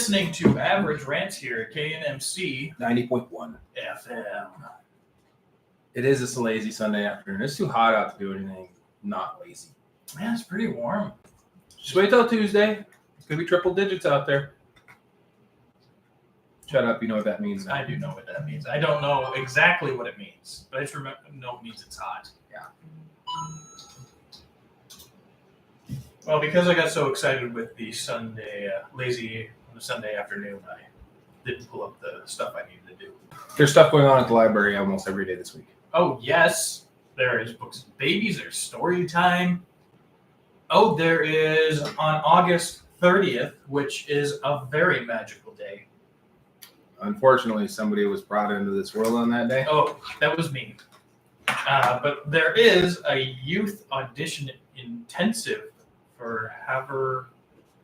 listening to Average Rants here at KNMC 90.1 FM. It is just a lazy Sunday afternoon. It's too hot out to do anything not lazy. Man, it's pretty warm. Just wait till Tuesday. It's going to be triple digits out there. Shut up. You know what that means. I do know what that means. I don't know exactly what it means, but I just know it means it's hot. Yeah. Well, because I got so excited with the Sunday, lazy on the Sunday afternoon, I didn't pull up the stuff I needed to do. There's stuff going on at the library almost every day this week. Oh, yes. There is Books and Babies. There's story time. Oh, there is on August 30th, which is a very magical day. Unfortunately, somebody was brought into this world on that day. Oh, that was me. But there is a youth audition intensive for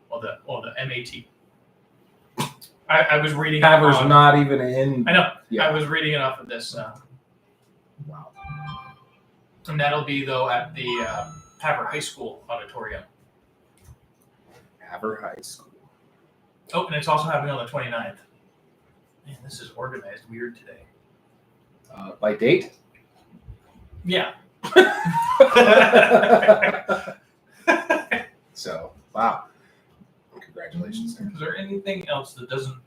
the MAT. I was reading. Haver's not even in. I know. Yeah. I was reading it off of this. Wow. And that'll be, though, at the Haver High School auditorium. Haver High School. Oh, and it's also happening on the 29th. Man, this is organized weird today. By date? Yeah. So, wow. Congratulations there. Is there anything else that doesn't...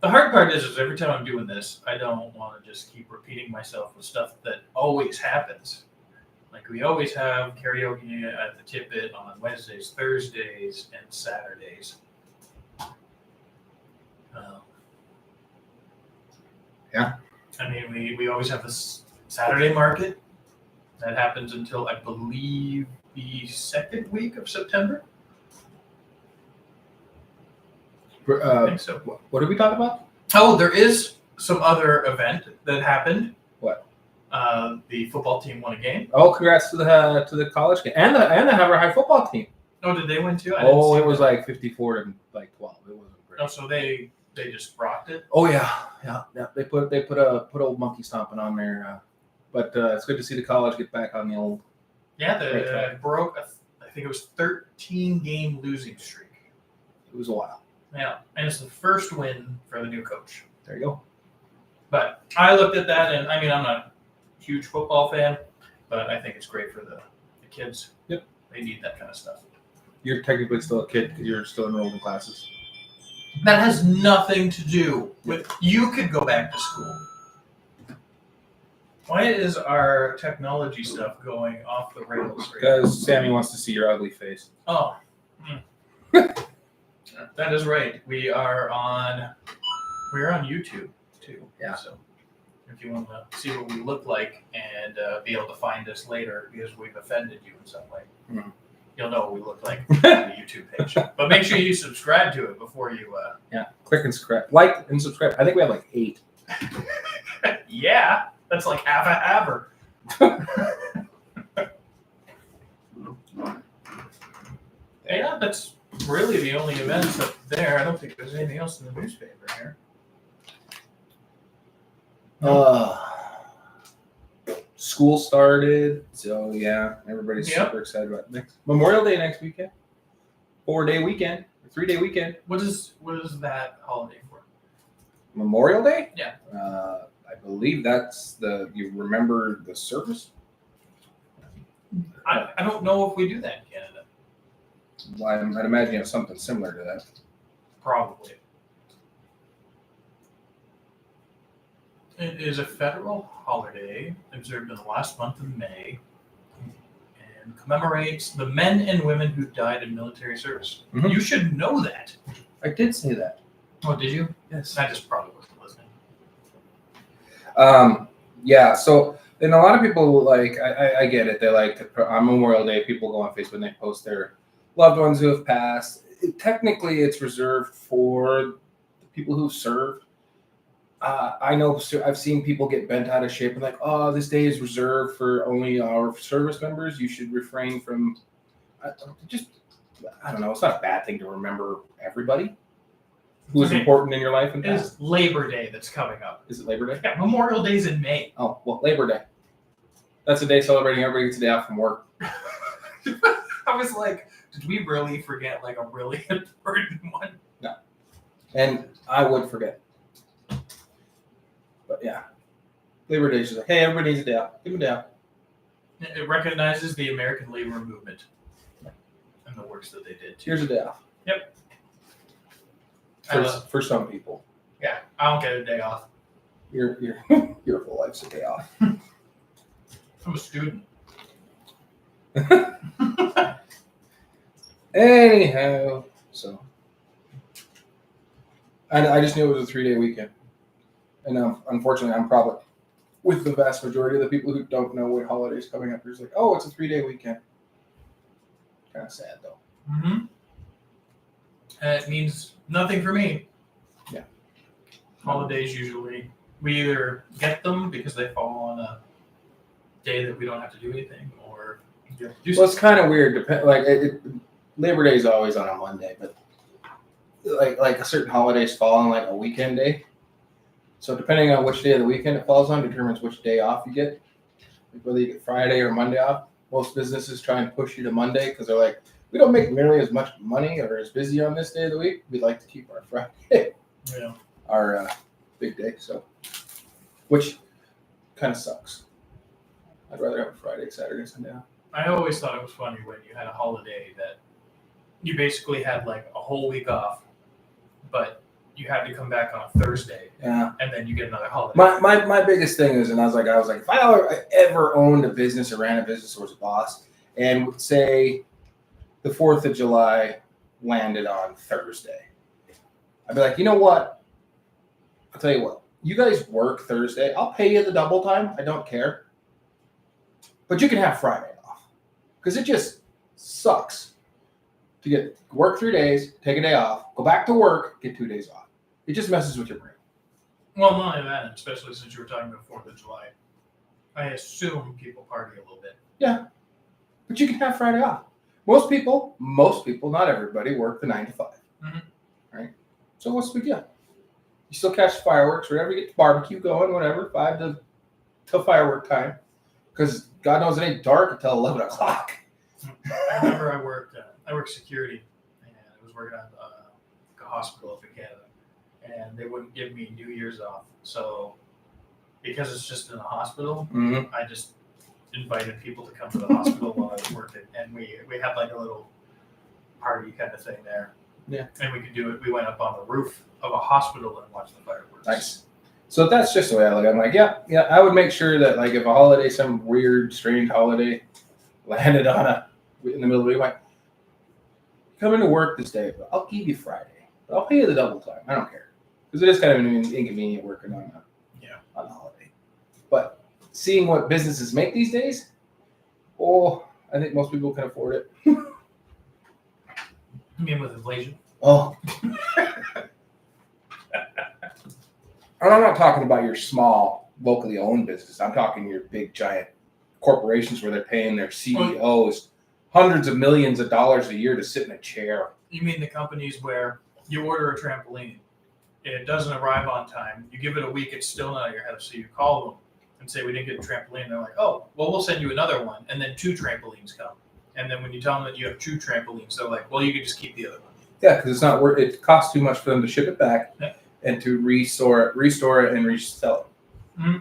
The hard part is every time I'm doing this, I don't want to just keep repeating myself with stuff that always happens. Like, we always have karaoke at the Tippet on Wednesdays, Thursdays, and Saturdays. Yeah. I mean, we always have this Saturday market that happens until, I believe, the second week of September. I think so. What did we talk about? Oh, there is some other event that happened. What? The football team won a game. Oh, congrats to the college game and the Haver High football team. Oh, did they win too? Oh, it was like 54 to like 12. It wasn't great. Oh, so they just rocked it. Oh yeah. They put old monkey stomping on there, but it's good to see the college get back on the old. Yeah, they broke. I think it was 13-game losing streak. It was a while. Yeah, and it's the first win for the new coach. There you go. But I looked at that, and I mean, I'm not a huge football fan, but I think it's great for the kids. Yep. They need that kind of stuff. You're technically still a kid because you're still enrolled in classes. That has nothing to do with you could go back to school. Why is our technology stuff going off the rails right now? Because Sammy wants to see your ugly face. Oh. That is right. We're on YouTube too. Yeah. So if you want to see what we look like and be able to find us later because we've offended you in some way, you'll know what we look like on the YouTube page. But make sure you subscribe to it before you. Click and subscribe. Like and subscribe. I think we have like 8. Yeah, that's like half a haver. Yeah, that's really the only events up there. I don't think there's anything else in the newspaper here. School started, so yeah, everybody's super excited about next Memorial Day next weekend. 4-day weekend, 3-day weekend. What is that holiday for? Memorial Day? Yeah. I believe that's you remember the service? I don't know if we do that in Canada. Well, I'd imagine you have something similar to that. Probably. It is a federal holiday observed in the last month of May and commemorates the men and women who died in military service. Mm-hmm. You should know that. I did say that. Oh, did you? Yes. I just probably wasn't listening. Yeah, so and a lot of people I get it. They like to, on Memorial Day, people go on Facebook and they post their loved ones who have passed. Technically, it's reserved for the people who've served. I know I've seen people get bent out of shape and like, oh, this day is reserved for only our service members. You should refrain from I don't know. It's not a bad thing to remember everybody who is important in your life. And it's Labor Day that's coming up. Is it Labor Day? Yeah, Memorial Day's in May. Oh, well, Labor Day. That's a day celebrating everybody gets a day off from work. I was like, did we really forget like a really important one? No. And I would forget. But yeah, Labor Day is just like, hey, everybody needs a day off. Give them a day off. It recognizes the American labor movement and the works that they did too. Here's a day off. Yep. For some people. Yeah, I don't get a day off. Your whole life's a day off. I'm a student. Anyhow, so I just knew it was a 3-day weekend, and unfortunately, I'm probably with the vast majority of the people who don't know what holiday's coming up. It's like, oh, it's a 3-day weekend. Kind of sad though. Mm-hmm. It means nothing for me. Yeah. Holidays usually we either get them because they fall on a day that we don't have to do anything, or you have to do Well, it's kind of weird. Labor Day is always on a Monday, but like a certain holidays fall on like a weekend day. So depending on which day of the weekend it falls on determines which day off you get. Like whether you get Friday or Monday off. Most businesses try and push you to Monday because they're like, we don't make nearly as much money or as busy on this day of the week. We'd like to keep our Friday, our big day. So, which kind of sucks. I'd rather have a Friday, Saturday, Sunday off. I always thought it was funny when you had a holiday that you basically had like a whole week off, but you had to come back on a Thursday, Yeah. and then you get another holiday. My biggest thing is, and I was like, if I ever owned a business or ran a business or was a boss, and would say the 4th of July landed on Thursday, I'd be like, you know what? I'll tell you what. You guys work Thursday. I'll pay you the double time. I don't care. But you can have Friday off. Because it just sucks to get work 3 days, take a day off, go back to work, get 2 days off. It just messes with your brain. Well, not only that, especially since you were talking about 4th of July, I assume people party a little bit. Yeah. But you can have Friday off. Most people, not everybody, work the 9 to 5. Mm-hmm. Right? So what's the big deal? You still catch fireworks, whatever, you get the barbecue going, whatever, 5 till firework time. Because God knows it ain't dark until 11 o'clock. I remember I worked security, and I was working at a hospital up in Canada, and they wouldn't give me New Year's off. So because it's just in a hospital, I just invited people to come to the hospital while I was working, and we had like a little party kind of thing there. Yeah. And we could do it. We went up on the roof of a hospital and watched the fireworks. Nice. So that's just the way I look. I'm like, yeah, I would make sure that like if a holiday, some weird, strange holiday landed on in the middle of the week, like, come into work this day, but I'll give you Friday. But I'll pay you the double time. I don't care. Because it is kind of an inconvenient working on a holiday. But seeing what businesses make these days, I think most people can afford it. You mean with inflation? Oh. And I'm not talking about your small, locally owned business. I'm talking your big, giant corporations where they're paying their CEOs hundreds of millions of dollars a year to sit in a chair. You mean the companies where you order a trampoline, it doesn't arrive on time, you give it a week, it's still not at your house, so you call them and say, we didn't get a trampoline. They're like, oh, well, we'll send you another one. And then 2 trampolines come. And then when you tell them that you have 2 trampolines, they're like, well, you can just keep the other one. Yeah, because it's not worth it. Costs too much for them to ship it back and to restore it, and resell it. Mm-hmm.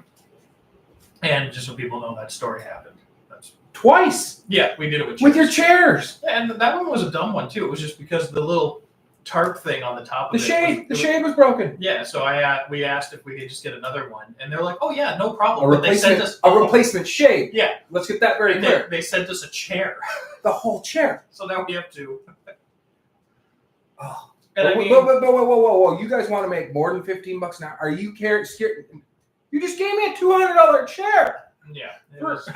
And just so people know, that story happened. That's twice. Yeah, we did it with your chairs. And that one was a dumb one too. It was just because the little tarp thing on the top of the shade was broken. Yeah, so we asked if we could just get another one, and they're like, "Oh yeah, no problem." They sent us a replacement shade. Yeah, let's get that very clear. They sent us a chair, the whole chair. So now we have 2. Oh, and whoa! You guys want to make more than $15 an hour? Are you scared? You just gave me a $200 chair. Yeah, it was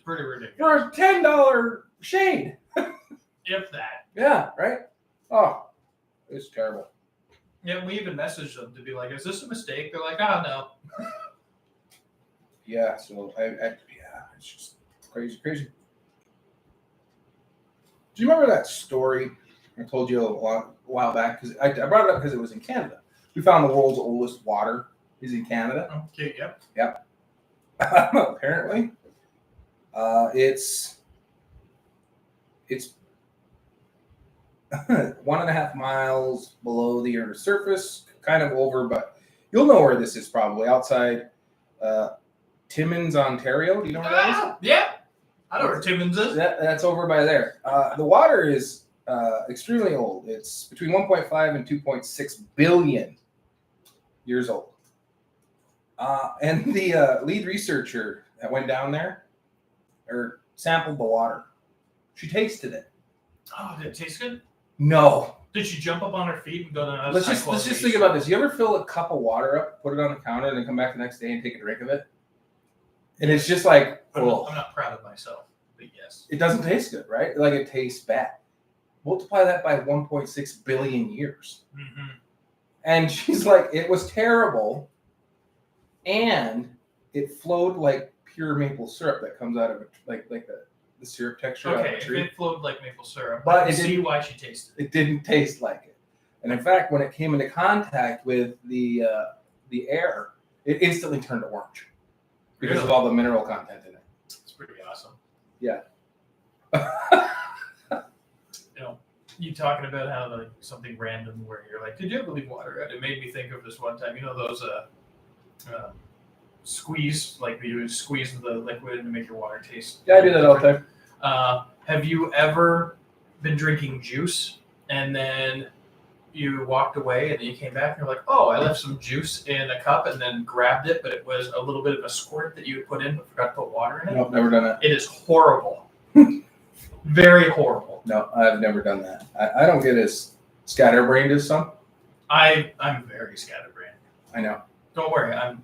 pretty ridiculous for a $10 shade. If that. Yeah, right. Oh, it's terrible. Yeah, we even messaged them to be like, "Is this a mistake?" They're like, "Oh no." Yeah. So it's just crazy. Do you remember that story I told you a while back? Because I brought it up because it was in Canada. We found the world's oldest water is in Canada. Okay. Yep. Yep. Apparently, it's 1.5 miles below the Earth's surface, kind of over, but you'll know where this is probably outside Timmins, Ontario. Do you know where that is? Yeah. I know where Timmins is. That's over by there. The water is extremely old. It's between 1.5 and 2.6 billion years old. And the lead researcher that went down there or sampled the water. She tasted it. Oh, did it taste good? No. Did she jump up on her feet and go to Let's just think about this. You ever fill a cup of water up, put it on the counter, and then come back the next day and take a drink of it? And it's just like, I'm not proud of myself, but yes. It doesn't taste good, right? Like it tastes bad. Multiply that by 1.6 billion years. Mm-hmm. And she's like, it was terrible. And it flowed like pure maple syrup that comes out of it, like the syrup texture out of a tree. If it flowed like maple syrup, But I can see why she tasted it. It didn't taste like it. And in fact, when it came into contact with the air, it instantly turned orange because of all the mineral content in it. It's pretty awesome. Yeah. You talking about how like something random where you're like, did you ever leave water out? It made me think of this one time. You know those squeeze, like you squeeze the liquid to make your water taste. Yeah, I do that all the time. Have you ever been drinking juice and then you walked away and then you came back and you're like, oh, I left some juice in a cup and then grabbed it, but it was a little bit of a squirt that you put in but forgot to put water in it? Nope, never done that. It is horrible. Very horrible. No, I've never done that. I don't get as scatterbrained as some. I'm very scatterbrained. I know. Don't worry, I'm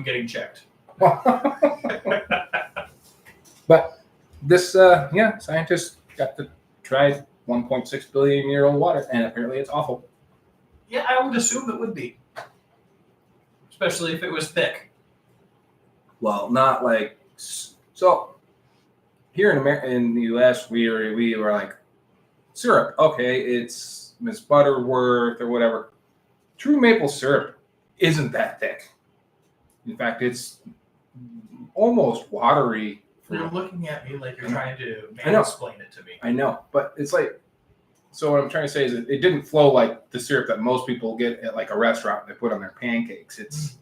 getting checked. But this, scientists got to try 1.6 billion year old water, and apparently it's awful. Yeah, I would assume it would be, especially if it was thick. Well, not like so. Here in the U.S., we were like syrup. Okay, it's Miss Butterworth or whatever. True maple syrup isn't that thick. In fact, it's almost watery. You're looking at me like you're trying to explain it to me. I know, but it's like, so what I'm trying to say is it didn't flow like the syrup that most people get at like a restaurant they put on their pancakes. It's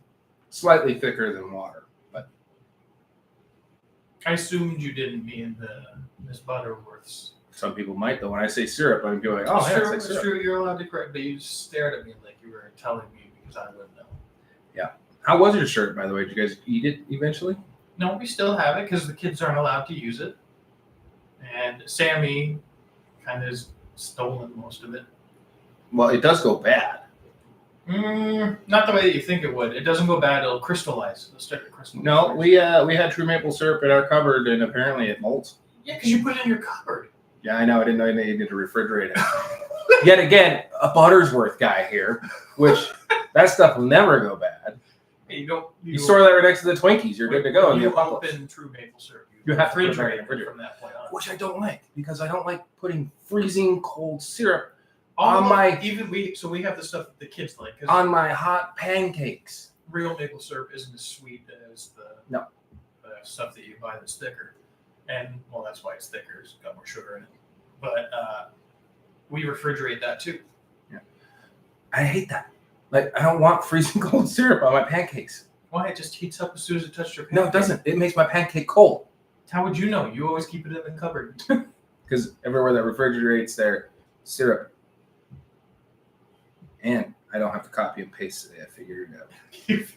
slightly thicker than water, but I assumed you didn't mean the Miss Butterworths. Some people might though. When I say syrup, I'm going, oh, it's yeah, true, it's it's true. You're allowed to correct, but you stared at me like you were telling me because I wouldn't know. Yeah. How was your shirt, by the way? Did you guys eat it eventually? No, we still have it because the kids aren't allowed to use it. And Sammy kind of has stolen most of it. Well, it does go bad. Not the way that you think it would. It doesn't go bad. It'll crystallize. It'll start to crystallize. No, we had true maple syrup in our cupboard, and apparently it molds. Yeah, because you put it in your cupboard. Yeah, I know. I didn't know you needed to refrigerate it. Yet again, a Buttersworth guy here, which that stuff will never go bad. Hey, you store that right next to the Twinkies. You're good to go. You open true maple syrup. You have to refrigerate it from that point on. Which I don't like because I don't like putting freezing cold syrup we have the stuff that the kids like on my hot pancakes. Real maple syrup isn't as sweet as the stuff that you buy that's thicker, and well, that's why it's thicker. It's got more sugar in it. But we refrigerate that too. Yeah, I hate that. Like I don't want freezing cold syrup on my pancakes. Why? It just heats up as soon as it touches your pancake. No, it doesn't. It makes my pancake cold. How would you know? You always keep it in the cupboard. Because everywhere that refrigerates their syrup. And I don't have to copy and paste it. I figured it out.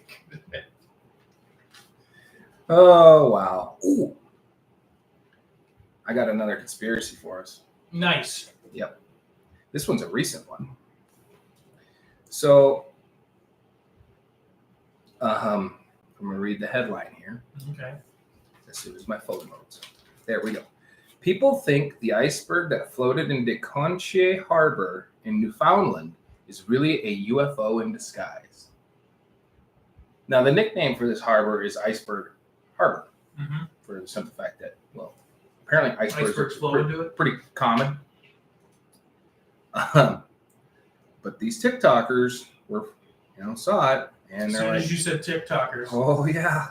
Oh, wow. Ooh. I got another conspiracy for us. Nice. Yep. This one's a recent one. So, I'm going to read the headline here. Okay. As soon as my phone loads. There we go. People think the iceberg that floated in De Conchier Harbor in Newfoundland is really a UFO in disguise. Now, the nickname for this harbor is Iceberg Harbor, for the simple fact that, well, apparently icebergs flow into it. Pretty common. But these TikTokers saw it, and they're like, as soon as you said TikTokers. Oh yeah.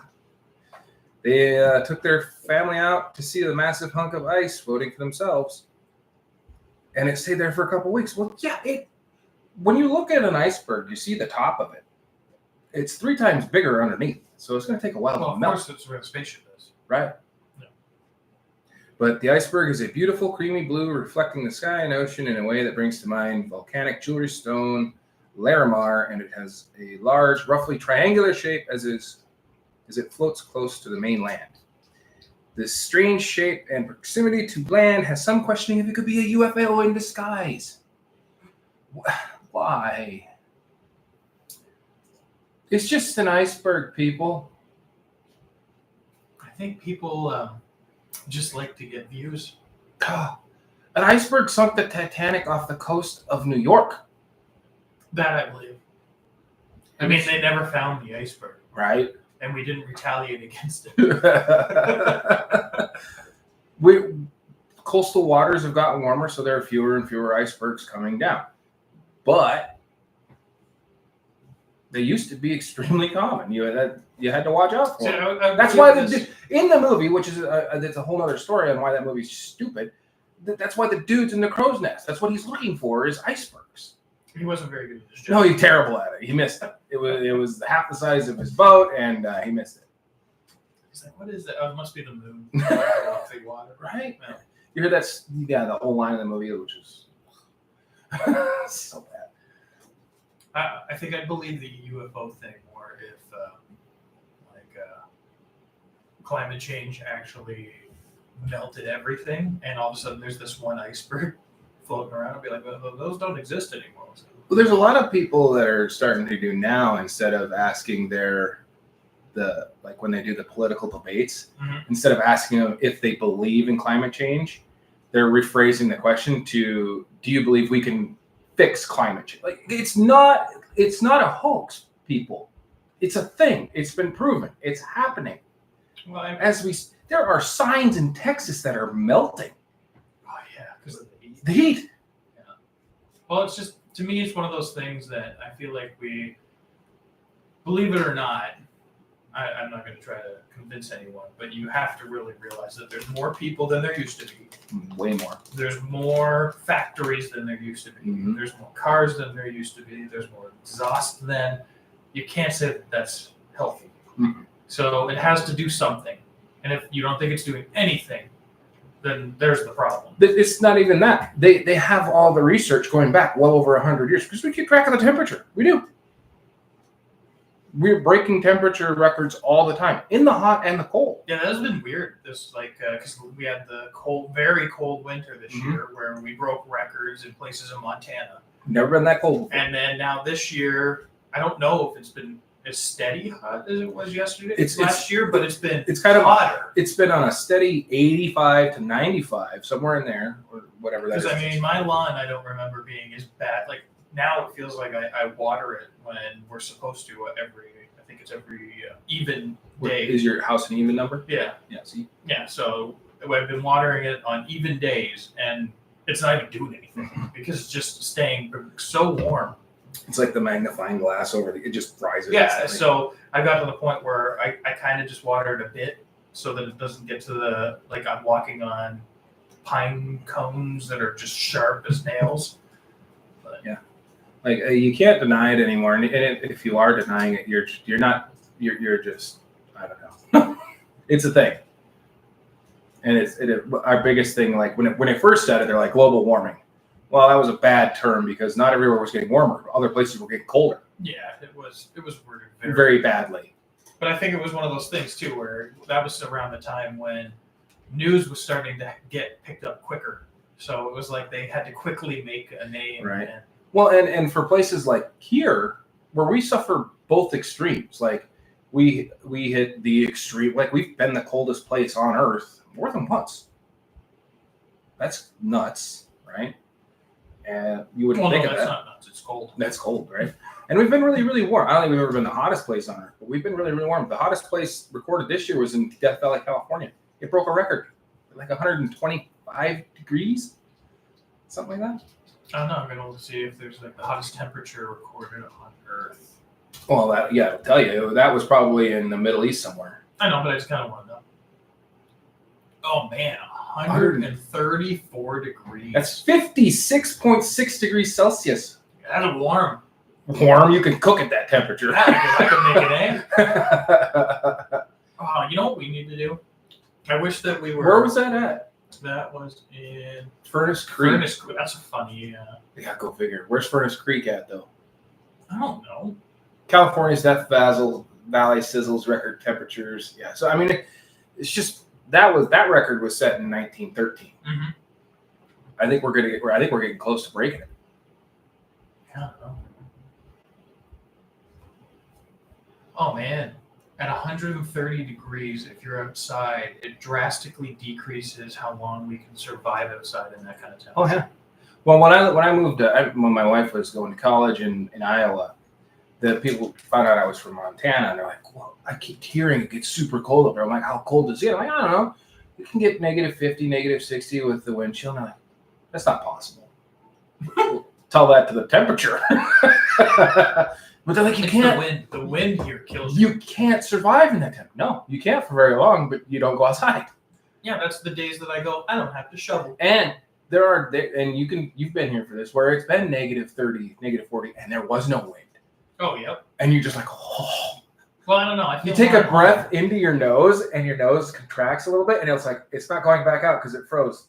They took their family out to see the massive hunk of ice floating for themselves. and it stayed there for a couple weeks. Well, yeah, when you look at an iceberg, you see the top of it. It's 3 times bigger underneath, so it's going to take a while to melt. Of course, that's where the spaceship is. Right. Yeah. But the iceberg is a beautiful, creamy blue, reflecting the sky and ocean in a way that brings to mind volcanic jewelry stone, Larimar, and it has a large, roughly triangular shape as it floats close to the mainland. This strange shape and proximity to land has some questioning if it could be a UFO in disguise. Why? It's just an iceberg, people. I think people just like to get views. An iceberg sunk the Titanic off the coast of New York. That I believe. I mean, they never found the iceberg. Right? And we didn't retaliate against it. Coastal waters have gotten warmer, so there are fewer and fewer icebergs coming down. But they used to be extremely common. You had to watch out for them. That's why in the movie, which is that's a whole other story on why that movie's stupid. That's why the dude's in the crow's nest. That's what he's looking for is icebergs. He wasn't very good at his job. No, he's terrible at it. He missed it. It was half the size of his boat, and he missed it. He's like, what is that? Oh, it must be the moon. Off the water. Right? No. You heard that? Yeah, the whole line of the movie, which is so bad. I think I'd believe the UFO thing more if climate change actually melted everything, and all of a sudden there's this one iceberg floating around. I'd be like, well, those don't exist anymore. Well, there's a lot of people that are starting to do now, instead of asking when they do the political debates, instead of asking them if they believe in climate change, they're rephrasing the question to, do you believe we can fix climate change? Like, it's not a hoax, people. It's a thing. It's been proven. It's happening. Well, there are signs in Texas that are melting. Oh yeah, because of the heat. The heat. Yeah. Well, it's just, to me, it's one of those things that I feel like we, believe it or not, I'm not going to try to convince anyone, but you have to really realize that there's more people than there used to be. Way more. There's more factories than there used to be. Mm-hmm. There's more cars than there used to be. There's more exhaust than. You can't say that that's healthy. Mm-hmm. So it has to do something. And if you don't think it's doing anything, then there's the problem. It's not even that. They have all the research going back well over 100 years because we keep track of the temperature. We do. We're breaking temperature records all the time in the hot and the cold. Yeah, that has been weird. This because we had the very cold winter this year where we broke records in places in Montana. Never been that cold before. And then now this year, I don't know if it's been as steady hot as it was yesterday. Last year, but it's kind of hotter. It's been on a steady 85 to 95, somewhere in there, or whatever that is. Because I mean, my lawn, I don't remember being as bad. Like now, it feels like I water it when we're supposed to every even day. Is your house an even number? Yeah. Yeah. See. Yeah. So I've been watering it on even days, and it's not even doing anything because it's just staying so warm. It's like the magnifying glass it just rises. Yeah, so I got to the point where I kind of just water it a bit so that it doesn't get to I'm walking on pine cones that are just sharp as nails. But, yeah. Like you can't deny it anymore. And if you are denying it, you're just, I don't know. It's a thing. And our biggest thing, like when it first started, they're like global warming. Well, that was a bad term because not everywhere was getting warmer. Other places were getting colder. Yeah, it was worded very badly. But I think it was one of those things too, where that was around the time when news was starting to get picked up quicker. So it was like they had to quickly make a name. Right. Well, and for places like here, where we suffer both extremes, like we hit the extreme, like we've been the coldest place on Earth more than once. That's nuts, right? And you wouldn't think of that. That's not nuts. It's cold. That's cold, right? And we've been really, really warm. I don't think we've ever been the hottest place on Earth, but we've been really, really warm. The hottest place recorded this year was in Death Valley, California. It broke a record, like 125 degrees, something like that. I don't know. I'm going to see if there's like the hottest temperature recorded on Earth. Well, I'll tell you, that was probably in the Middle East somewhere. I know, but I just kind of want to know. Oh man, 134 degrees. That's 56.6 degrees Celsius. That's warm. Warm, you can cook at that temperature. I could make it, eh? Oh, you know what we need to do? I wish that we were. Where was that at? That was in Furnace Creek. Furnace Creek. That's a funny. Yeah, go figure. Where's Furnace Creek at, though? I don't know. California's Death Valley sizzles record temperatures. Yeah, so I mean, it's just that record was set in 1913. Mm-hmm. I think we're getting close to breaking it. I don't know. Oh man, at 130 degrees, if you're outside, it drastically decreases how long we can survive outside in that kind of temperature. Oh yeah. Well, when I moved, when my wife was going to college in Iowa, the people found out I was from Montana, and they're like, "Well, I keep hearing it gets super cold up there." I'm like, "How cold is it?" I'm like, "I don't know. You can get -50, -60 with the wind chill." And I'm like, "That's not possible." Tell that to the temperature. But they're like, "You can't." The wind here kills you. You can't survive in that temperature. No, you can't for very long, but you don't go outside. Yeah, that's the days that I go, I don't have to shovel. And you've been here for this, where it's been -30, -40, and there was no wind. Oh, yep. And you're just like, oh. Well, I don't know. You take a breath into your nose, and your nose contracts a little bit, and it's like, it's not going back out because it froze.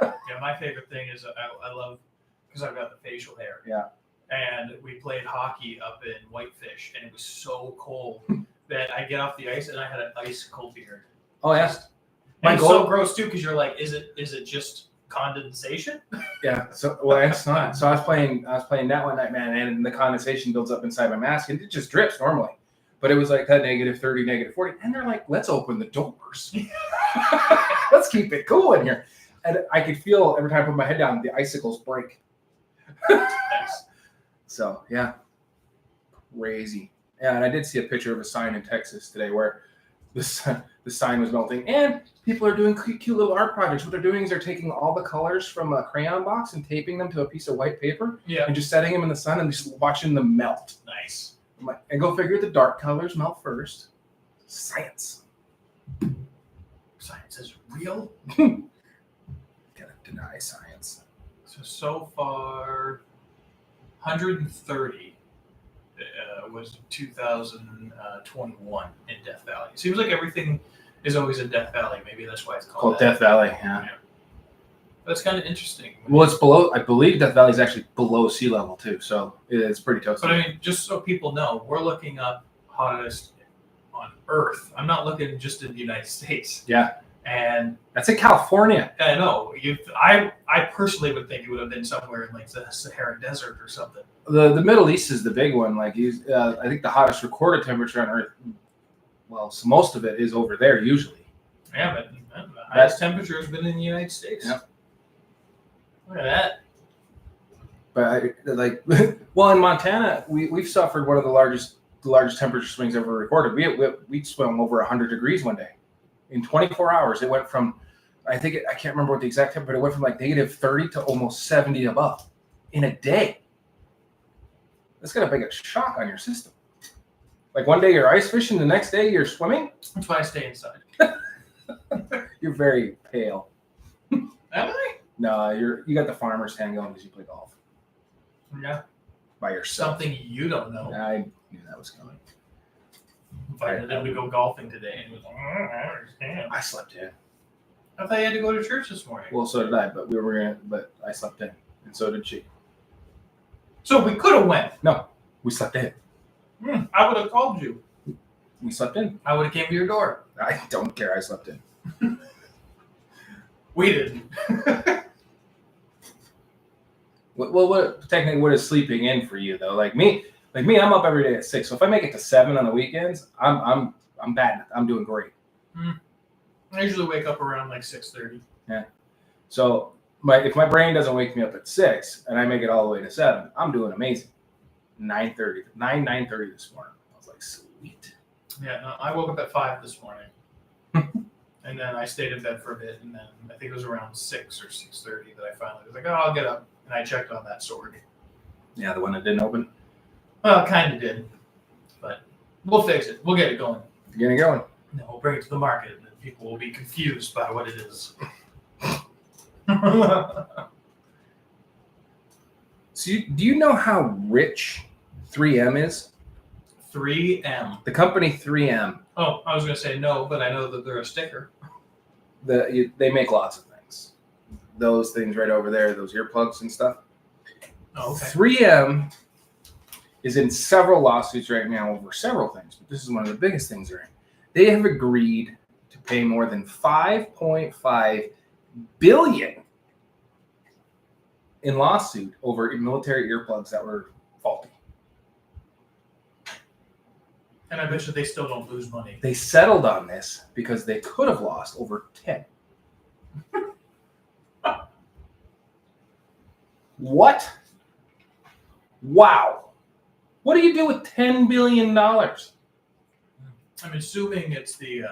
Yeah, my favorite thing is I love, because I've got the facial hair. Yeah. And we played hockey up in Whitefish, and it was so cold that I get off the ice, and I had an ice cold beard. Oh, yeah. And it's so gross, too, because you're like, is it just condensation? Yeah. So it's not. So I was playing that one night, man, and the condensation builds up inside my mask, and it just drips normally. But it was like that -30, -40, and they're like, "Let's open the doors. Let's keep it cool in here." And I could feel every time I put my head down, the icicles break. Nice. So yeah, crazy. Yeah, and I did see a picture of a sign in Texas today where the sign was melting, and people are doing cute little art projects. What they're doing is they're taking all the colors from a crayon box and taping them to a piece of white paper, and just setting them in the sun and just watching them melt. Nice. I'm like, and go figure, the dark colors melt first. Science. Science is real. Gotta deny science. So far, 130 was 2021 in Death Valley. Seems like everything is always in Death Valley. Maybe that's why it's called Death Valley. Yeah. That's kind of interesting. Well, it's below. I believe Death Valley is actually below sea level too, so it's pretty toasty. But I mean, just so people know, we're looking up hottest on Earth. I'm not looking just in the United States. Yeah. And that's in California. I know. I personally would think it would have been somewhere in like the Sahara Desert or something. The Middle East is the big one. Like I think the hottest recorded temperature on Earth. Well, so most of it is over there usually. Yeah, but the highest temperature has been in the United States. Yeah. Look at that. But well, in Montana, we've suffered one of the largest temperature swings ever recorded. We swung over 100 degrees one day. In 24 hours, it went from, I can't remember what the exact temperature, but it went from like -30 to almost 70 above in a day. That's going to make a shock on your system. Like one day you're ice fishing, the next day you're swimming. That's why I stay inside. You're very pale. Am I? No, you got the farmer's tan going because you play golf. Yeah. By yourself. Something you don't know. I knew that was coming. Invited him to go golfing today, and he was like, I understand. I slept in. I thought you had to go to church this morning. Well, so did I, but I slept in, and so did she. So we could have went. No, we slept in. I would have called you. We slept in. I would have came to your door. I don't care. I slept in. We didn't. Well, what is sleeping in for you though? Like me, I'm up every day at 6. So if I make it to 7 on the weekends, I'm batting. I'm doing great. I usually wake up around like 6:30. Yeah. So if my brain doesn't wake me up at 6 and I make it all the way to 7, I'm doing amazing. 9:30 this morning. I was like, sweet. Yeah, no, I woke up at 5 this morning. And then I stayed in bed for a bit, and then I think it was around 6 or 6:30 that I finally was like, oh, I'll get up. And I checked on that sword. Yeah, the one that didn't open? Well, kind of did. But we'll fix it. We'll get it going. You're going to go? No, we'll bring it to the market, and people will be confused by what it is. So do you know how rich 3M is? 3M. The company 3M. Oh, I was going to say no, but I know that they're a sticker. They make lots of things. Those things right over there, those earplugs and stuff. Oh, okay. 3M is in several lawsuits right now over several things, but this is one of the biggest things they're in. They have agreed to pay more than $5.5 billion in lawsuit over military earplugs that were faulty. And I bet you they still don't lose money. They settled on this because they could have lost over 10. What? Wow. What do you do with $10 billion? I'm assuming it's the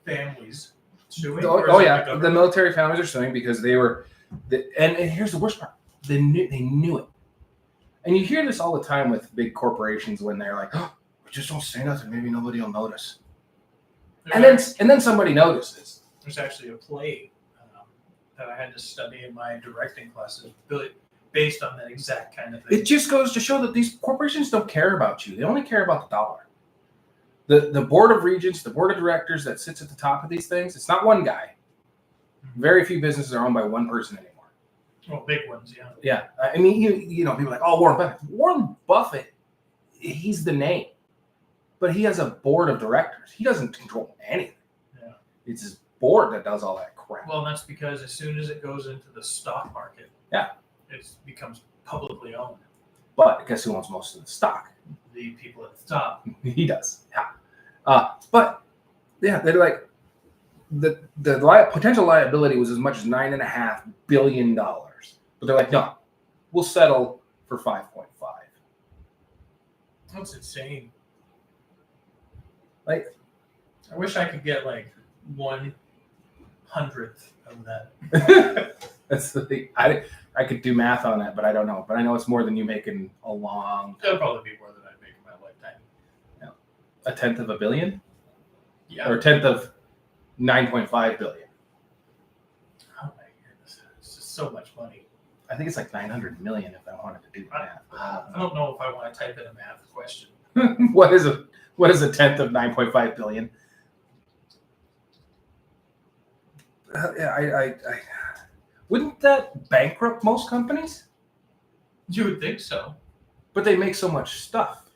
families suing. Oh yeah, the military families are suing because they were, and here's the worst part: they knew it. And you hear this all the time with big corporations when they're like, "Oh, we just don't say nothing. Maybe nobody will notice." And then somebody notices. There's actually a play that I had to study in my directing classes, based on that exact kind of thing. It just goes to show that these corporations don't care about you. They only care about the dollar. The board of regents, the board of directors that sits at the top of these things, it's not one guy. Very few businesses are owned by one person anymore. Well, big ones, yeah. Yeah. I mean, you know, people are like, oh, Warren Buffett. Warren Buffett, he's the name. But he has a board of directors. He doesn't control anything. Yeah. It's his board that does all that crap. Well, that's because as soon as it goes into the stock market, yeah, it becomes publicly owned. But guess who owns most of the stock? The people at the top. He does. Yeah. But yeah, they're like the potential liability was as much as $9.5 billion. But they're like, no, we'll settle for 5.5. That's insane. Like, I wish I could get like 1/100th of that. That's the thing. I could do math on that, but I don't know. But I know it's more than you make in a long. It'll probably be more than I make in my lifetime. Yeah. 1/10 of a billion? Yeah. Or 1/10 of 9.5 billion. Oh my goodness. It's just so much money. I think it's like 900 million if I wanted to do the math. I don't know if I want to type in a math question. What is a 1/10 of 9.5 billion? I wouldn't that bankrupt most companies? You would think so. But they make so much stuff.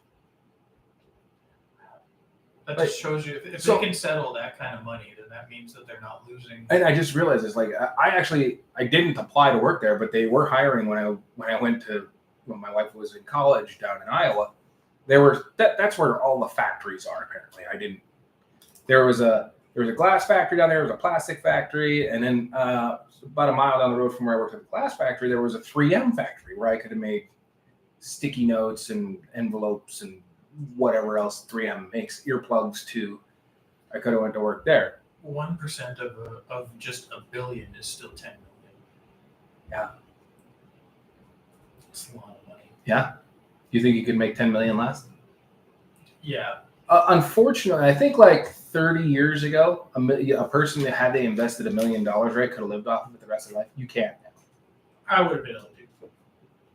That just shows you if they can settle that kind of money, then that means that they're not losing. And I just realized it's like I didn't apply to work there, but they were hiring when I went to when my wife was in college down in Iowa. That's where all the factories are apparently. There was a glass factory down there, there was a plastic factory, and then about a mile down the road from where I worked at the glass factory, there was a 3M factory where I could have made sticky notes and envelopes and whatever else 3M makes, earplugs too. I could have went to work there. 1% of just a billion is still 10 million. Yeah. It's a lot of money. Yeah. You think you could make 10 million last? Yeah. Unfortunately, I think like 30 years ago, a person that had they invested $1 million, right, could have lived off of it the rest of their life. You can't now. I would have been able to.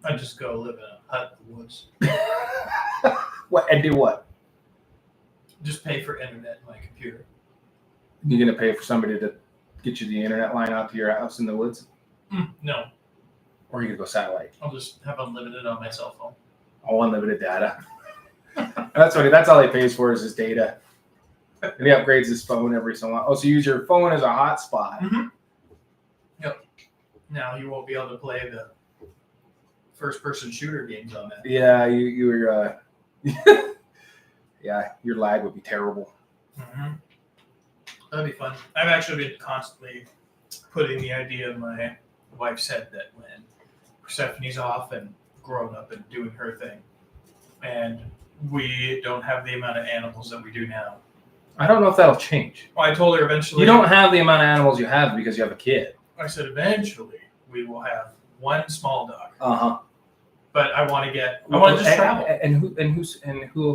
I'd just go live in a hut in the woods. What and do what? Just pay for internet in my computer. You're gonna pay for somebody to get you the internet line out to your house in the woods? No. Or you could go satellite. I'll just have unlimited on my cell phone. All unlimited data. That's all he pays for is his data. And he upgrades his phone every so long. Oh, so you use your phone as a hotspot. Mm-hmm. Yep. Now you won't be able to play the first-person shooter games on that. Yeah, you're. Yeah, your lag would be terrible. Mm-hmm. That'd be fun. I've actually been constantly putting the idea in my wife's head that when Persephone's off and grown up and doing her thing, and we don't have the amount of animals that we do now. I don't know if that'll change. Well, I told her eventually. You don't have the amount of animals you have because you have a kid. I said eventually we will have one small dog. Uh-huh. But I want to just travel. And who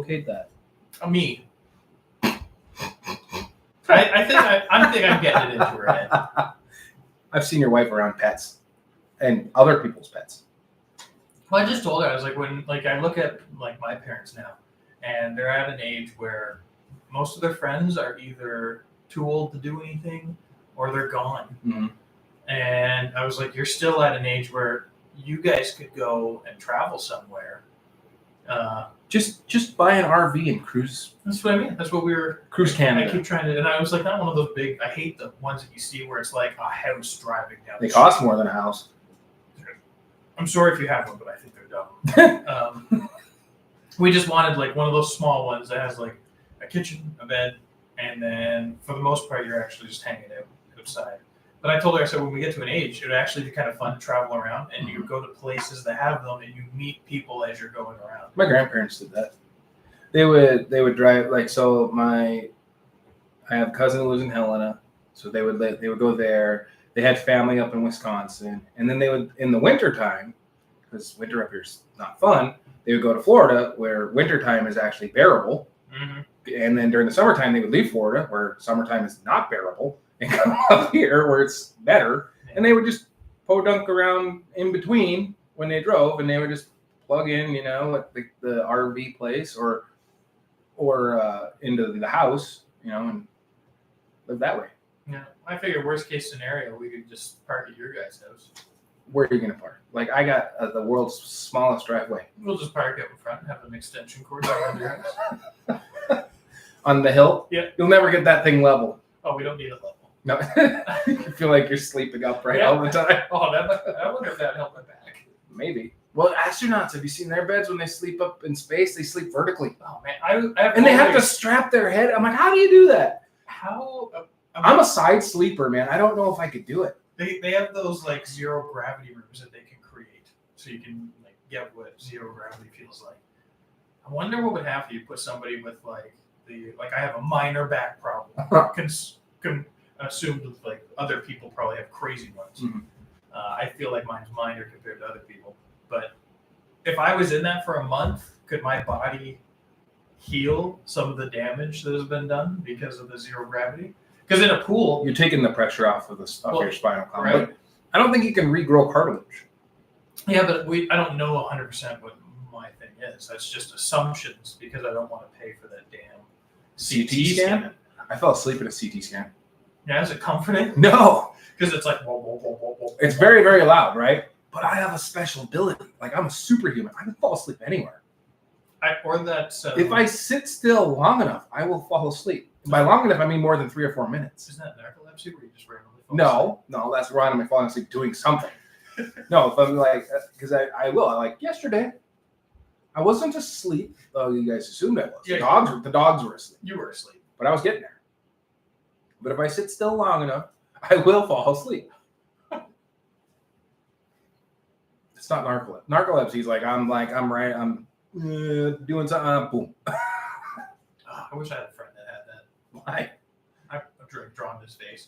okayed that? Me. I think I'm getting it into her head. I've seen your wife around pets and other people's pets. Well, I just told her, I was like, when I look at like my parents now, and they're at an age where most of their friends are either too old to do anything or they're gone. Mm-hmm. And I was like, you're still at an age where you guys could go and travel somewhere. Just buy an RV and cruise. That's what I mean. That's what we were. Cruise Canada. I keep trying to, and I was like, not one of those big. I hate the ones that you see where it's like a house driving down. They cost more than a house. I'm sorry if you have one, but I think they're dumb. We just wanted like one of those small ones that has like a kitchen, a bed, and then for the most part, you're actually just hanging out outside. But I told her, I said, when we get to an age, it would actually be kind of fun to travel around, and you go to places that have them, and you meet people as you're going around. My grandparents did that. They would drive I have a cousin who lives in Helena, so they would go there. They had family up in Wisconsin, and then they would, in the wintertime, because winter up here is not fun, they would go to Florida, where wintertime is actually bearable. Mm-hmm. And then during the summertime, they would leave Florida, where summertime is not bearable, and come up here where it's better. And they would just podunk around in between when they drove, and they would just plug in, at the RV place or into the house, and live that way. Yeah, I figured worst case scenario, we could just park at your guys' house. Where are you going to park? Like, I got the world's smallest driveway. We'll just park out in front and have an extension cord around your house. On the hill? Yeah. You'll never get that thing level. Oh, we don't need a level. No. You feel like you're sleeping upright all the time. Oh, I wonder if that helped my back. Maybe. Well, astronauts, have you seen their beds when they sleep up in space? They sleep vertically. Oh, man. I have and they have to strap their head. I'm like, how do you do that? How? I'm a side sleeper, man. I don't know if I could do it. They have those like zero gravity rooms that they can create, so you can like get what zero gravity feels like. I wonder what would happen if you put somebody with like I have a minor back problem. Assumed with like other people probably have crazy ones. Mm-hmm. I feel like mine's minor compared to other people. But if I was in that for a month, could my body heal some of the damage that has been done because of the zero gravity? Because in a pool, you're taking the pressure off of your spinal column. Right. But I don't think you can regrow cartilage. Yeah, but I don't know 100% what my thing is. That's just assumptions because I don't want to pay for that damn CT scan. I fell asleep in a CT scan. Yeah, is it comforting? No, because it's like whoa, whoa, whoa, whoa, whoa. It's very, very loud, right? But I have a special ability. Like, I'm a superhuman. I can fall asleep anywhere. If I sit still long enough, I will fall asleep. By long enough, I mean more than 3 or 4 minutes. Isn't that narcolepsy where you just randomly fall asleep? No, that's randomly falling asleep doing something. No, if I'm like, because I will. Like yesterday, I wasn't asleep. Oh, you guys assumed I was. Yeah, the dogs were asleep. You were asleep. But I was getting there. But if I sit still long enough, I will fall asleep. It's not narcolepsy. Narcolepsy is like I'm doing something. Boom. I wish I had a friend that had that. Why? I've drawn his face.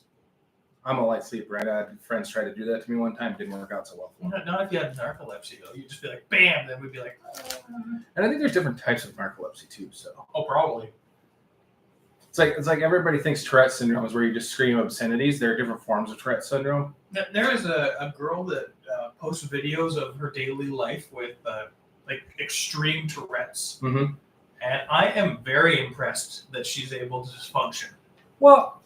I'm a light sleeper. I had friends try to do that to me one time. It didn't work out so well for me. Not if you had narcolepsy though. You'd just be like, bam. Then we'd be like. And I think there's different types of narcolepsy too. So. Oh, probably. It's like everybody thinks Tourette syndrome is where you just scream obscenities. There are different forms of Tourette syndrome. There is a girl that posts videos of her daily life with like extreme Tourette's, mm-hmm. and I am very impressed that she's able to just function. Well,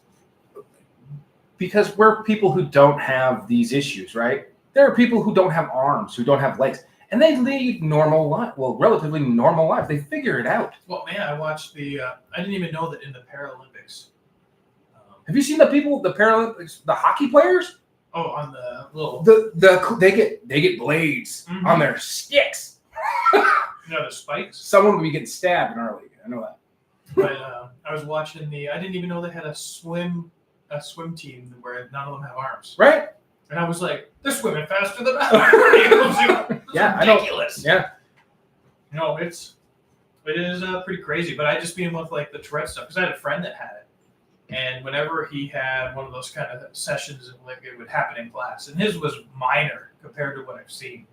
because we're people who don't have these issues, right? There are people who don't have arms, who don't have legs, and they lead normal life. Well, relatively normal life. They figure it out. Well, man, I watched I didn't even know that in the Paralympics. Have you seen the Paralympics, the hockey players? Oh, on the little they get blades mm-hmm. on their sticks. The spikes. Someone would be getting stabbed in our league. I know that. But I was watching I didn't even know they had a swim team where none of them have arms. Right. And I was like, they're swimming faster than I am. Yeah, ridiculous. Yeah. No, it is pretty crazy. But I just mean with like the Tourette stuff because I had a friend that had it. And whenever he had one of those kind of sessions, like it would happen in class, and his was minor compared to what I've seen.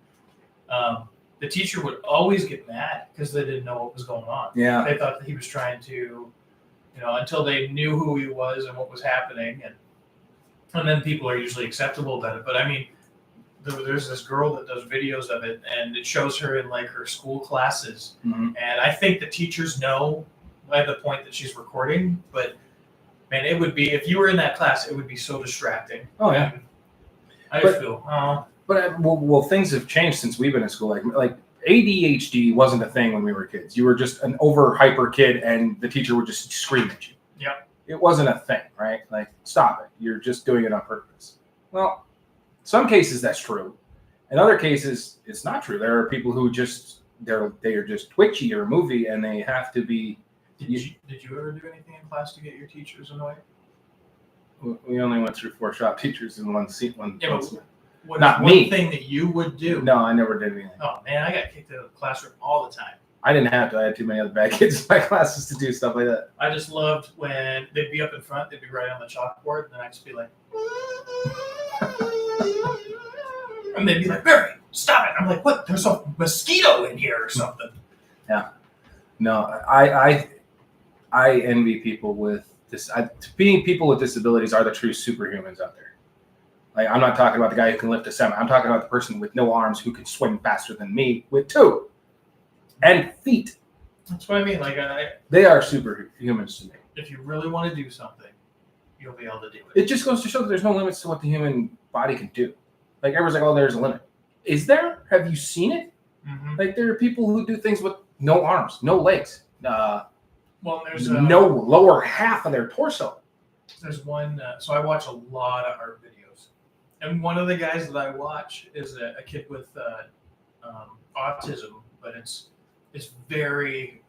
The teacher would always get mad because they didn't know what was going on. Yeah, they thought that he was trying to until they knew who he was and what was happening, and then people are usually acceptable about it. But I mean, there's this girl that does videos of it, and it shows her in like her school classes, and I think the teachers know by the point that she's recording. But man, it would be, if you were in that class, it would be so distracting. Oh yeah. I just feel. Well, things have changed since we've been in school. Like ADHD wasn't a thing when we were kids. You were just an over hyper kid, and the teacher would just scream at you. Yeah. It wasn't a thing, right? Like, stop it. You're just doing it on purpose. Well, some cases that's true. In other cases, it's not true. There are people who they are just twitchy or movie, and they have to be. Did you ever do anything in class to get your teachers annoyed? We only went through 4 shop teachers in one seat. Not me. One thing that you would do? No, I never did anything. Oh man, I got kicked out of the classroom all the time. I didn't have to. I had too many other bad kids in my classes to do stuff like that. I just loved when they'd be up in front, they'd be right on the chalkboard, and then I'd just be like, and they'd be like, Barry, stop it. I'm like, what? There's a mosquito in here or something. Yeah. No, I envy people with this. Being people with disabilities are the true superhumans out there. Like, I'm not talking about the guy who can lift a semi. I'm talking about the person with no arms who can swing faster than me with 2 and feet. That's what I mean. Like, they are superhumans to me. If you really want to do something, you'll be able to do it. It just goes to show that there's no limits to what the human body can do. Like, everyone's like, oh, there's a limit. Is there? Have you seen it? Mm-hmm. Like, there are people who do things with no arms, no legs. Well, there's no lower half of their torso. There's one. So I watch a lot of art videos, and one of the guys that I watch is a kid with autism, but it's very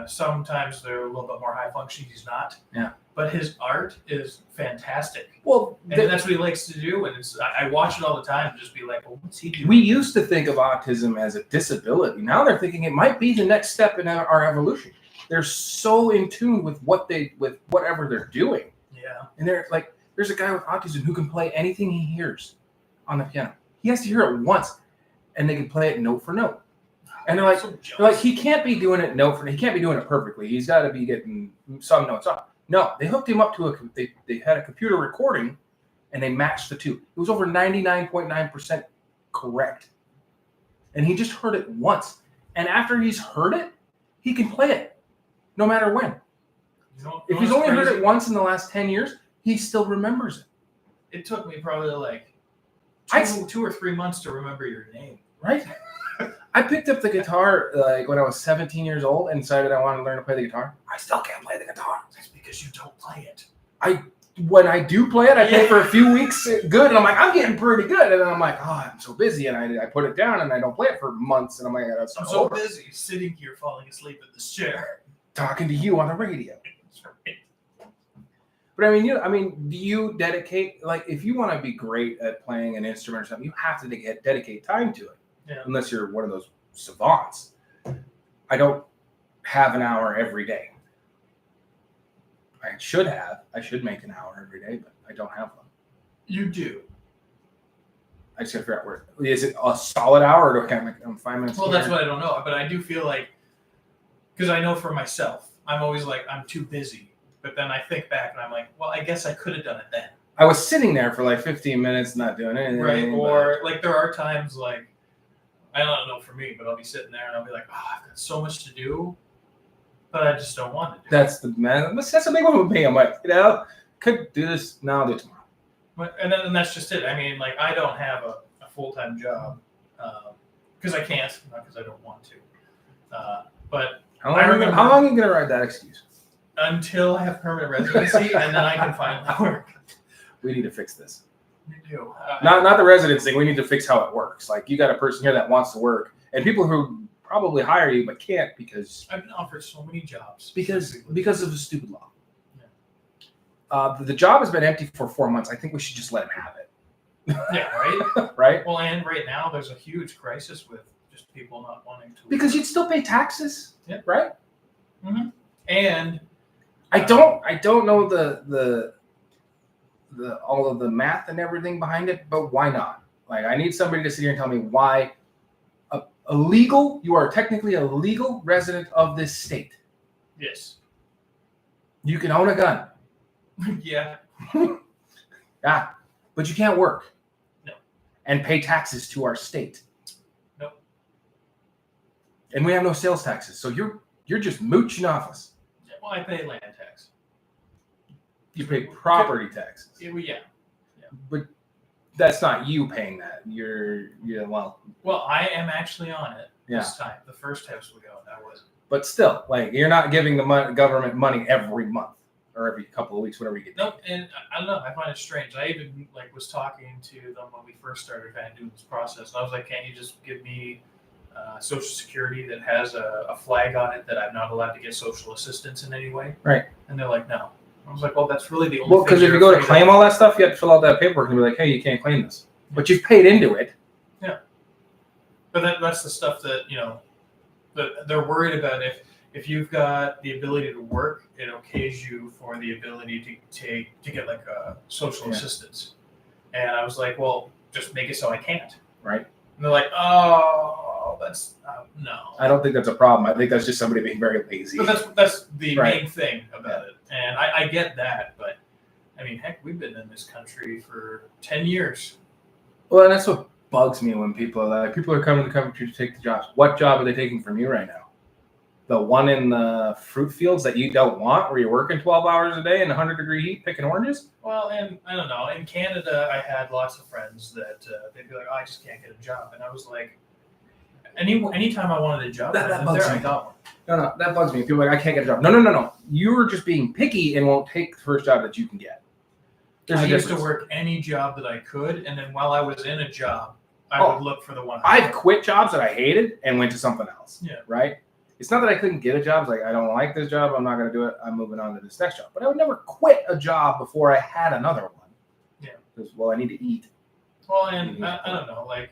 sometimes they're a little bit more high functioning. He's not. Yeah. But his art is fantastic. Well, and that's what he likes to do, and I watch it all the time and just be like, well, what's he doing? We used to think of autism as a disability. Now they're thinking it might be the next step in our evolution. They're so in tune with with whatever they're doing. Yeah. And they're like, there's a guy with autism who can play anything he hears on the piano. He has to hear it once, and they can play it note for note. And they're like, he can't be doing it note for. He can't be doing it perfectly. He's got to be getting some notes off. No, they hooked him up to they had a computer recording, and they matched the 2. It was over 99.9% correct. And he just heard it once. And after he's heard it, he can play it, no matter when. If he's only heard it once in the last 10 years, he still remembers it. It took me probably like 2 or 3 months to remember your name. Right? I picked up the guitar like when I was 17 years old and decided I wanted to learn to play the guitar. I still can't play the guitar. That's because you don't play it. When I do play it, I play for a few weeks good, and I'm like, I'm getting pretty good. And then I'm like, oh, I'm so busy, and I put it down, and I don't play it for months, and I'm like, I'm so busy sitting here falling asleep in this chair. Talking to you on the radio. But I mean, do you dedicate, like, if you want to be great at playing an instrument or something, you have to dedicate time to it. Yeah. Unless you're one of those savants. I don't have an hour every day. I should make an hour every day, but I don't have one. You do. I just gotta figure out where. Is it a solid hour, or do I kind of make 5 minutes? Well, that's what I don't know, but I do feel like, because I know for myself, I'm always like, I'm too busy. But then I think back and I'm like, well, I guess I could have done it then. I was sitting there for like 15 minutes, not doing anything. Right, or like there are times like, I don't know for me, but I'll be sitting there and I'll be like, oh, I've got so much to do, but I just don't want to do That's the big one with me. I'm like, could do this now, I'll do it tomorrow. And that's just it. I mean, like, I don't have a full-time job because I can't, not because I don't want to. But how long are you going to ride that excuse? Until I have permanent residency, and then I can find work. We need to fix this. We do. Not the residence thing. We need to fix how it works. Like, you got a person here that wants to work, and people who probably hire you but can't because I've been offered so many jobs because of a stupid law. Yeah. The job has been empty for 4 months. I think we should just let him have it. Yeah, right. Right. Well, and right now there's a huge crisis with just people not wanting to. Because you'd still pay taxes. Yeah. Right. Mm-hmm. And I don't know the all of the math and everything behind it, but why not? Like, I need somebody to sit here and tell me why you are technically a legal resident of this state. Yes. You can own a gun. Yeah. Yeah. But you can't work. No. And pay taxes to our state. Nope. And we have no sales taxes. So you're just mooching off us. Well, I pay land tax. You pay property taxes. Yeah. But that's not you paying that. Well, I am actually on it Yeah. this time. The first house we owned, I wasn't. But still, like, you're not giving the government money every month or every couple of weeks, whatever you get. Nope, and I don't know. I find it strange. I even was talking to them when we first started kind of doing this process, and I was like, "Can't you just give me Social Security that has a flag on it that I'm not allowed to get social assistance in any way?" Right. And they're like, "No." I was like, "Well, that's really the only." Well, because if you go to claim all that stuff, you have to fill out that paperwork and be like, "Hey, you can't claim this," but you've paid into it. Yeah. Get that's the stuff that that they're worried about. If you've got the ability to work, it okays you for the ability to get like a social assistance. And I was like, well, just make it so I can't. Right. And they're like, oh, that's no. I don't think that's a problem. I think that's just somebody being very lazy. But that's the main thing about it. And I get that, but I mean, heck, we've been in this country for 10 years. Well, and that's what bugs me when people are coming to the country to take the jobs. What job are they taking from you right now? The one in the fruit fields that you don't want, where you're working 12 hours a day in 100-degree heat picking oranges? Well, and I don't know. In Canada, I had lots of friends that they'd be like, "Oh, I just can't get a job," and I was like, anytime I wanted a job, That bugs me. I got one. No, that bugs me. People are like, I can't get a job. No. You're just being picky and won't take the first job that you can get. I used to work any job that I could, and then while I was in a job, I would look for the one. I've quit jobs that I hated and went to something else. Yeah. Right? It's not that I couldn't get a job. It's like, I don't like this job. I'm not going to do it. I'm moving on to this next job. But I would never quit a job before I had another one. Yeah. Because, well, I need to eat. Well, and I don't know. Like,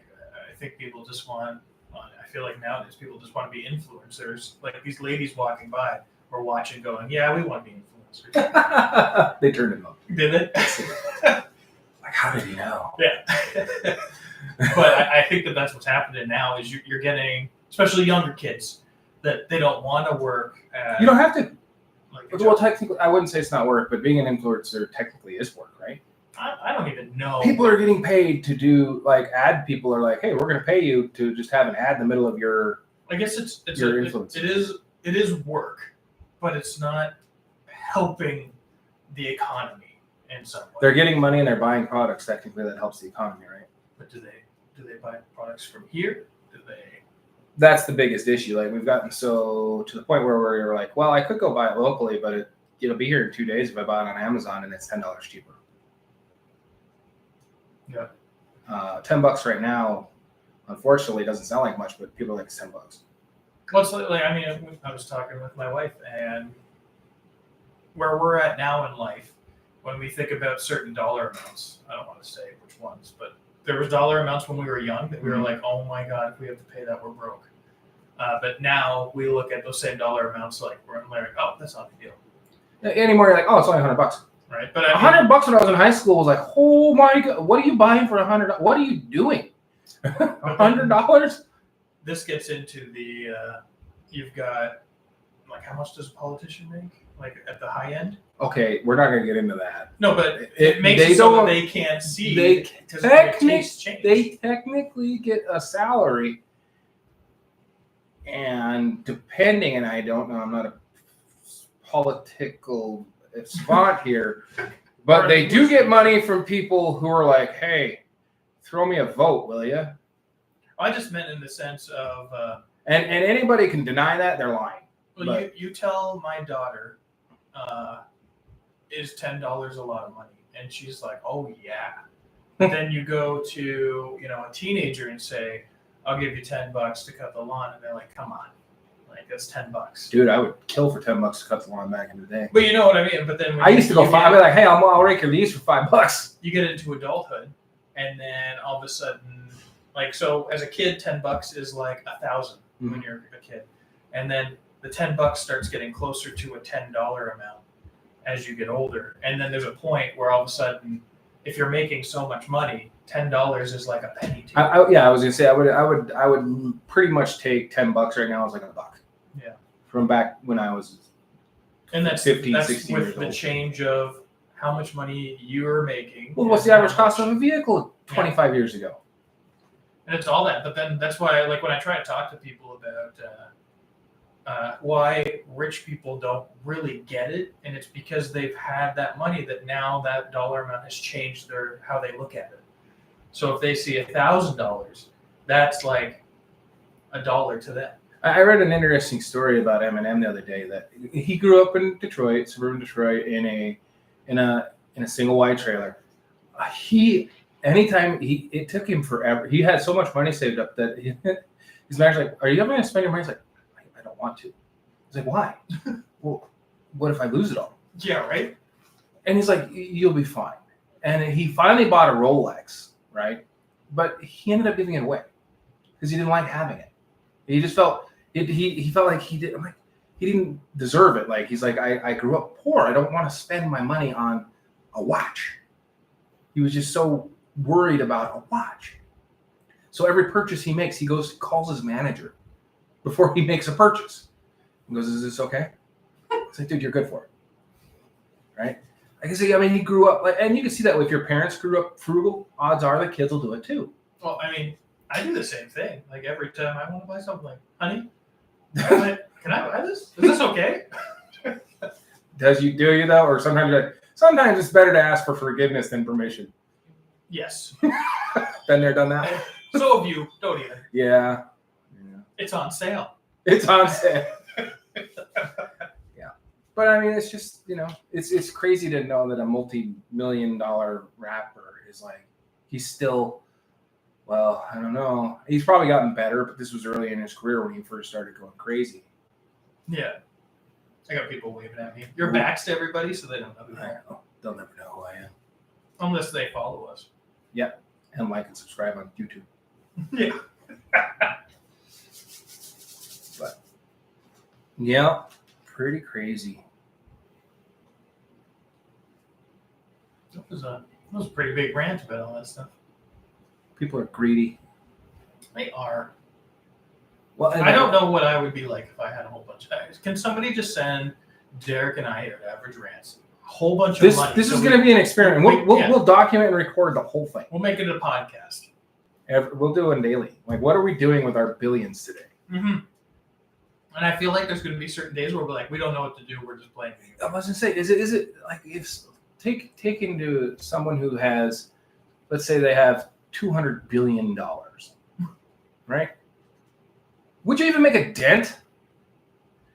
I think people just want. I feel like nowadays people just want to be influencers. Like these ladies walking by or watching, going, "Yeah, we want to be influencers." They turned it on. Did it? Like, how did you know? Yeah. But I think that's what's happening now is you're getting, especially younger kids, that they don't want to work. You don't have to. Well, technically, I wouldn't say it's not work, but being an influencer technically is work, right? I don't even know. People are getting paid to do, like, ad people are like, hey, we're going to pay you to just have an ad in the middle of your. I guess it's your influence. It is work, but it's not helping the economy in some way. They're getting money and they're buying products. Technically, that helps the economy, right? But do they buy products from here? Do they? That's the biggest issue. Like, we've gotten so to the point where we're like, well, I could go buy it locally, but it'll be here in 2 days if I buy it on Amazon and it's $10 cheaper. Yeah. $10 right now, unfortunately, doesn't sound like much, but people are like, it's $10. Well, it's like, I mean, I was talking with my wife, and where we're at now in life, when we think about certain dollar amounts, I don't want to say which ones, but there was dollar amounts when we were young that we were like, oh my God, if we have to pay that, we're broke. But now we look at those same dollar amounts like we're like, oh, that's not a big deal. Anymore, you're like, oh, it's only $100. Right, but $100 when I was in high school was like, oh my God, what are you buying for $100? What are you doing? $100? This gets into the you've got like how much does a politician make? Like at the high end? Okay, we're not gonna get into that. No, but it makes it so that they can't see. They technically get a salary, and depending, and I don't know, I'm not a political spot here, but they do get money from people who are like, hey, throw me a vote, will you? I just meant in the sense of and anybody can deny that, they're lying. Well, you tell my daughter is $10 a lot of money, and she's like, oh yeah. Then you go to a teenager and say, I'll give you $10 to cut the lawn, and they're like, come on. Like, that's $10. Dude, I would kill for $10 to cut the lawn back in the day. But you know what I mean. But then I used to go I'd be like, hey, I'll rake your leaves for $5. You get into adulthood, and then all of a sudden, like, so as a kid, $10 is like $1,000 when you're a kid, and then the $10 starts getting closer to a $10 amount as you get older, and then there's a point where all of a sudden, if you're making so much money, $10 is like a penny to you. I was gonna say I would pretty much take $10 right now as like $1. Yeah. From back when I was And that's 15, that's 16 with years the old. change of how much money you're making. Well, what's and the average how cost much- of a vehicle 25 years ago? And it's all that. But then that's why, like, when I try to talk to people about why rich people don't really get it, and it's because they've had that money that now that dollar amount has changed how they look at it. So if they see $1,000, that's like $1 to them. I read an interesting story about Eminem the other day that he grew up in Detroit, suburban Detroit, in a single wide trailer. It took him forever. He had so much money saved up that his manager's like, "Are you ever going to spend your money?" He's like, "I don't want to." He's like, "Why?" "Well, what if I lose it all?" Yeah, right? And he's like, "You'll be fine." And he finally bought a Rolex, right? But he ended up giving it away because he didn't like having it. He just felt he felt like he didn't deserve it. Like he's like, I grew up poor. I don't want to spend my money on a watch. He was just so worried about a watch. So every purchase he makes, he calls his manager before he makes a purchase. He goes, "Is this okay?" It's like, "Dude, you're good for it." Right? I mean, he grew up and you can see that if your parents grew up frugal, odds are the kids will do it too. Well, I mean, I do the same thing. Like every time I want to buy something, like, "Honey, can I buy this? Is this okay?" Do you though? Or sometimes it's better to ask for forgiveness than permission. Yes. Been there, done that. So have you. Don't even. Yeah. It's on sale. It's on sale. Yeah. But I mean, it's just, it's crazy to know that a multi-million-dollar rapper is like, he's still, well, I don't know. He's probably gotten better, but this was early in his career when he first started going crazy. Yeah. I got people waving at me. Your back's to everybody, so they don't know who I am. They'll never know who I am. Unless they follow us. And like and subscribe on YouTube. Yeah. But yeah, pretty crazy. That was a pretty big rant about all that stuff. People are greedy. They are. Well, I don't know what I would be like if I had a whole bunch of guys. Can somebody just send Derek and I at Average Rants a whole bunch of money? This is going to be an experiment. We'll document and record the whole thing. We'll make it a podcast. We'll do it daily. Like, what are we doing with our billions today? Mm-hmm. And I feel like there's going to be certain days where we're like, we don't know what to do. We're just playing. I was going to say, is it like if take into someone who has, let's say they have $200 billion, right? Would you even make a dent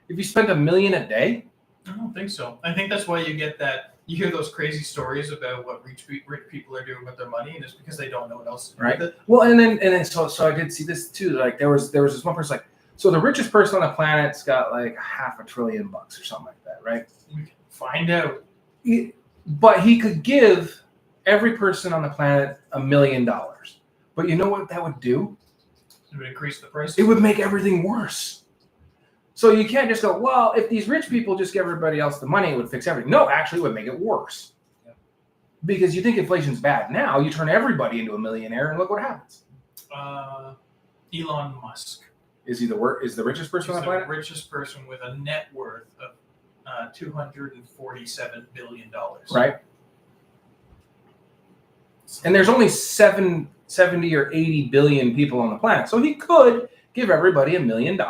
if you spent $1 million a day? I don't think so. I think that's why you get that. You hear those crazy stories about what rich people are doing with their money, and it's because they don't know what else to do with it. Well, and then so I did see this too. Like there was this one person, like, so the richest person on the planet's got like $500 billion or something like that, right? We can find out. But he could give every person on the planet $1 million. But you know what that would do? It would increase the price. It would make everything worse. So you can't just go, well, if these rich people just give everybody else the money, it would fix everything. No, actually, it would make it worse. Yeah. Because you think inflation's bad now, you turn everybody into a millionaire, and look what happens. Elon Musk Is the richest person on the planet? The richest person with a net worth of $247 billion. Right. And there's only 70 or 80 billion people on the planet. So he could give everybody $1 million,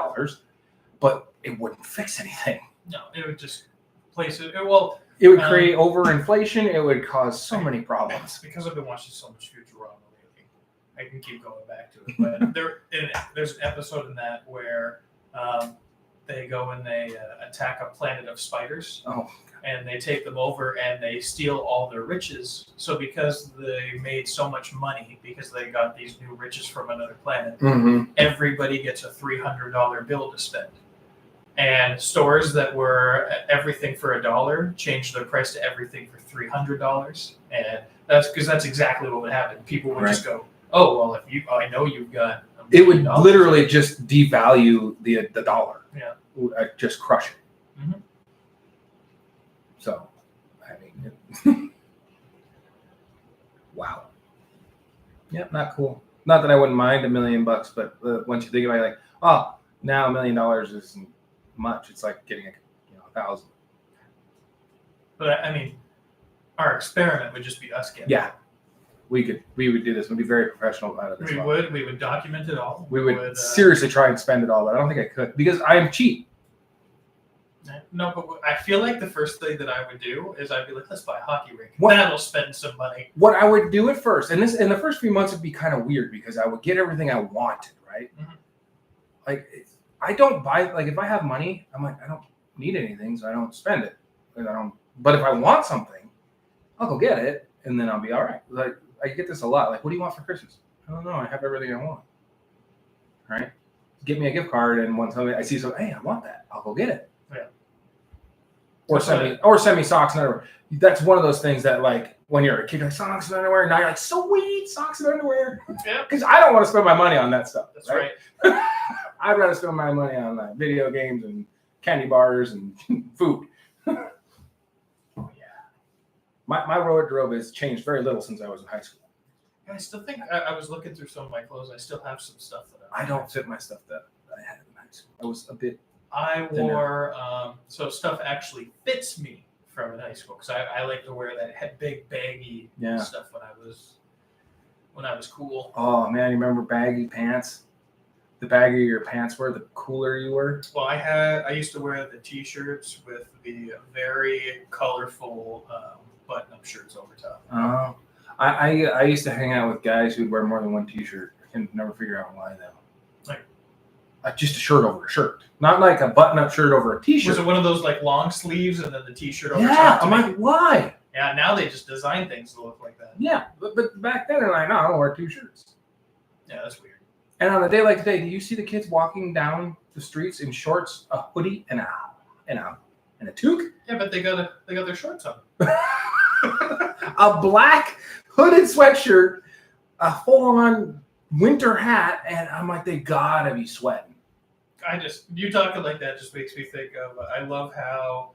but it wouldn't fix anything. No, it would just place it. Well, it would create overinflation. It would cause so many problems. Because I've been watching so much Futurama lately, I can keep going back to it. But there's an episode in that where they go and they attack a planet of spiders. Oh. And they take them over and they steal all their riches. So because they made so much money, because they got these new riches from another planet, everybody gets a $300 bill to spend. And stores that were everything for $1 changed their price to everything for $300. And that's because that's exactly what would happen. People would just go, "Oh, well, I know you've got." It would literally just devalue the dollar. Yeah, just crush it. Mm-hmm. So, I mean, wow. Yeah, not cool. Not that I wouldn't mind $1 million, but once you think about it, like, oh, now $1 million isn't much. It's like getting 1,000. But I mean, our experiment would just be us getting. Yeah, we would do this. We'd be very professional about it. We would document it all. We would seriously try and spend it all, but I don't think I could because I am cheap. No, but I feel like the first thing that I would do is I'd be like, let's buy a hockey rink. What? That'll spend some money. What I would do at first, and in the first few months would be kind of weird because I would get everything I wanted, right? Mm-hmm. Like I don't buy if I have money, I'm like I don't need anything, so I don't spend it. But if I want something, I'll go get it, and then I'll be all right. Like I get this a lot. Like, what do you want for Christmas? I don't know. I have everything I want. Right? Give me a gift card, and when I see something, hey, I want that. I'll go get it. Yeah. Or send me socks and underwear. That's one of those things that like when you're a kid, like socks and underwear, and now you're like, sweet socks and underwear. Yeah. Because I don't want to spend my money on that stuff. That's right. I'd rather spend my money on video games and candy bars and food. Oh yeah. My wardrobe has changed very little since I was in high school. I still think I was looking through some of my clothes. I still have some stuff that I don't fit my stuff that I had in high school. I was a bit. I wore so stuff actually fits me from in high school because I like to wear that big baggy stuff when I was cool. Oh man, you remember baggy pants? The baggier your pants were, the cooler you were. Well, I used to wear the t-shirts with the very colorful button-up shirts over top. Oh, I used to hang out with guys who'd wear more than one t-shirt. I can never figure out why though. Just a shirt over a shirt, not like a button-up shirt over a t-shirt. Was it one of those like long sleeves and then the t-shirt over top? Yeah, I'm like, why? Yeah, now they just design things to look like that. Yeah, but back then they're like, no, I don't wear two shirts. Yeah, that's weird. And on a day like today, do you see the kids walking down the streets in shorts, a hoodie, and a toque? Yeah, but they got their shorts on. A black hooded sweatshirt, a full-on winter hat, and I'm like, they gotta be sweating. You talking like that just makes me think of, I love how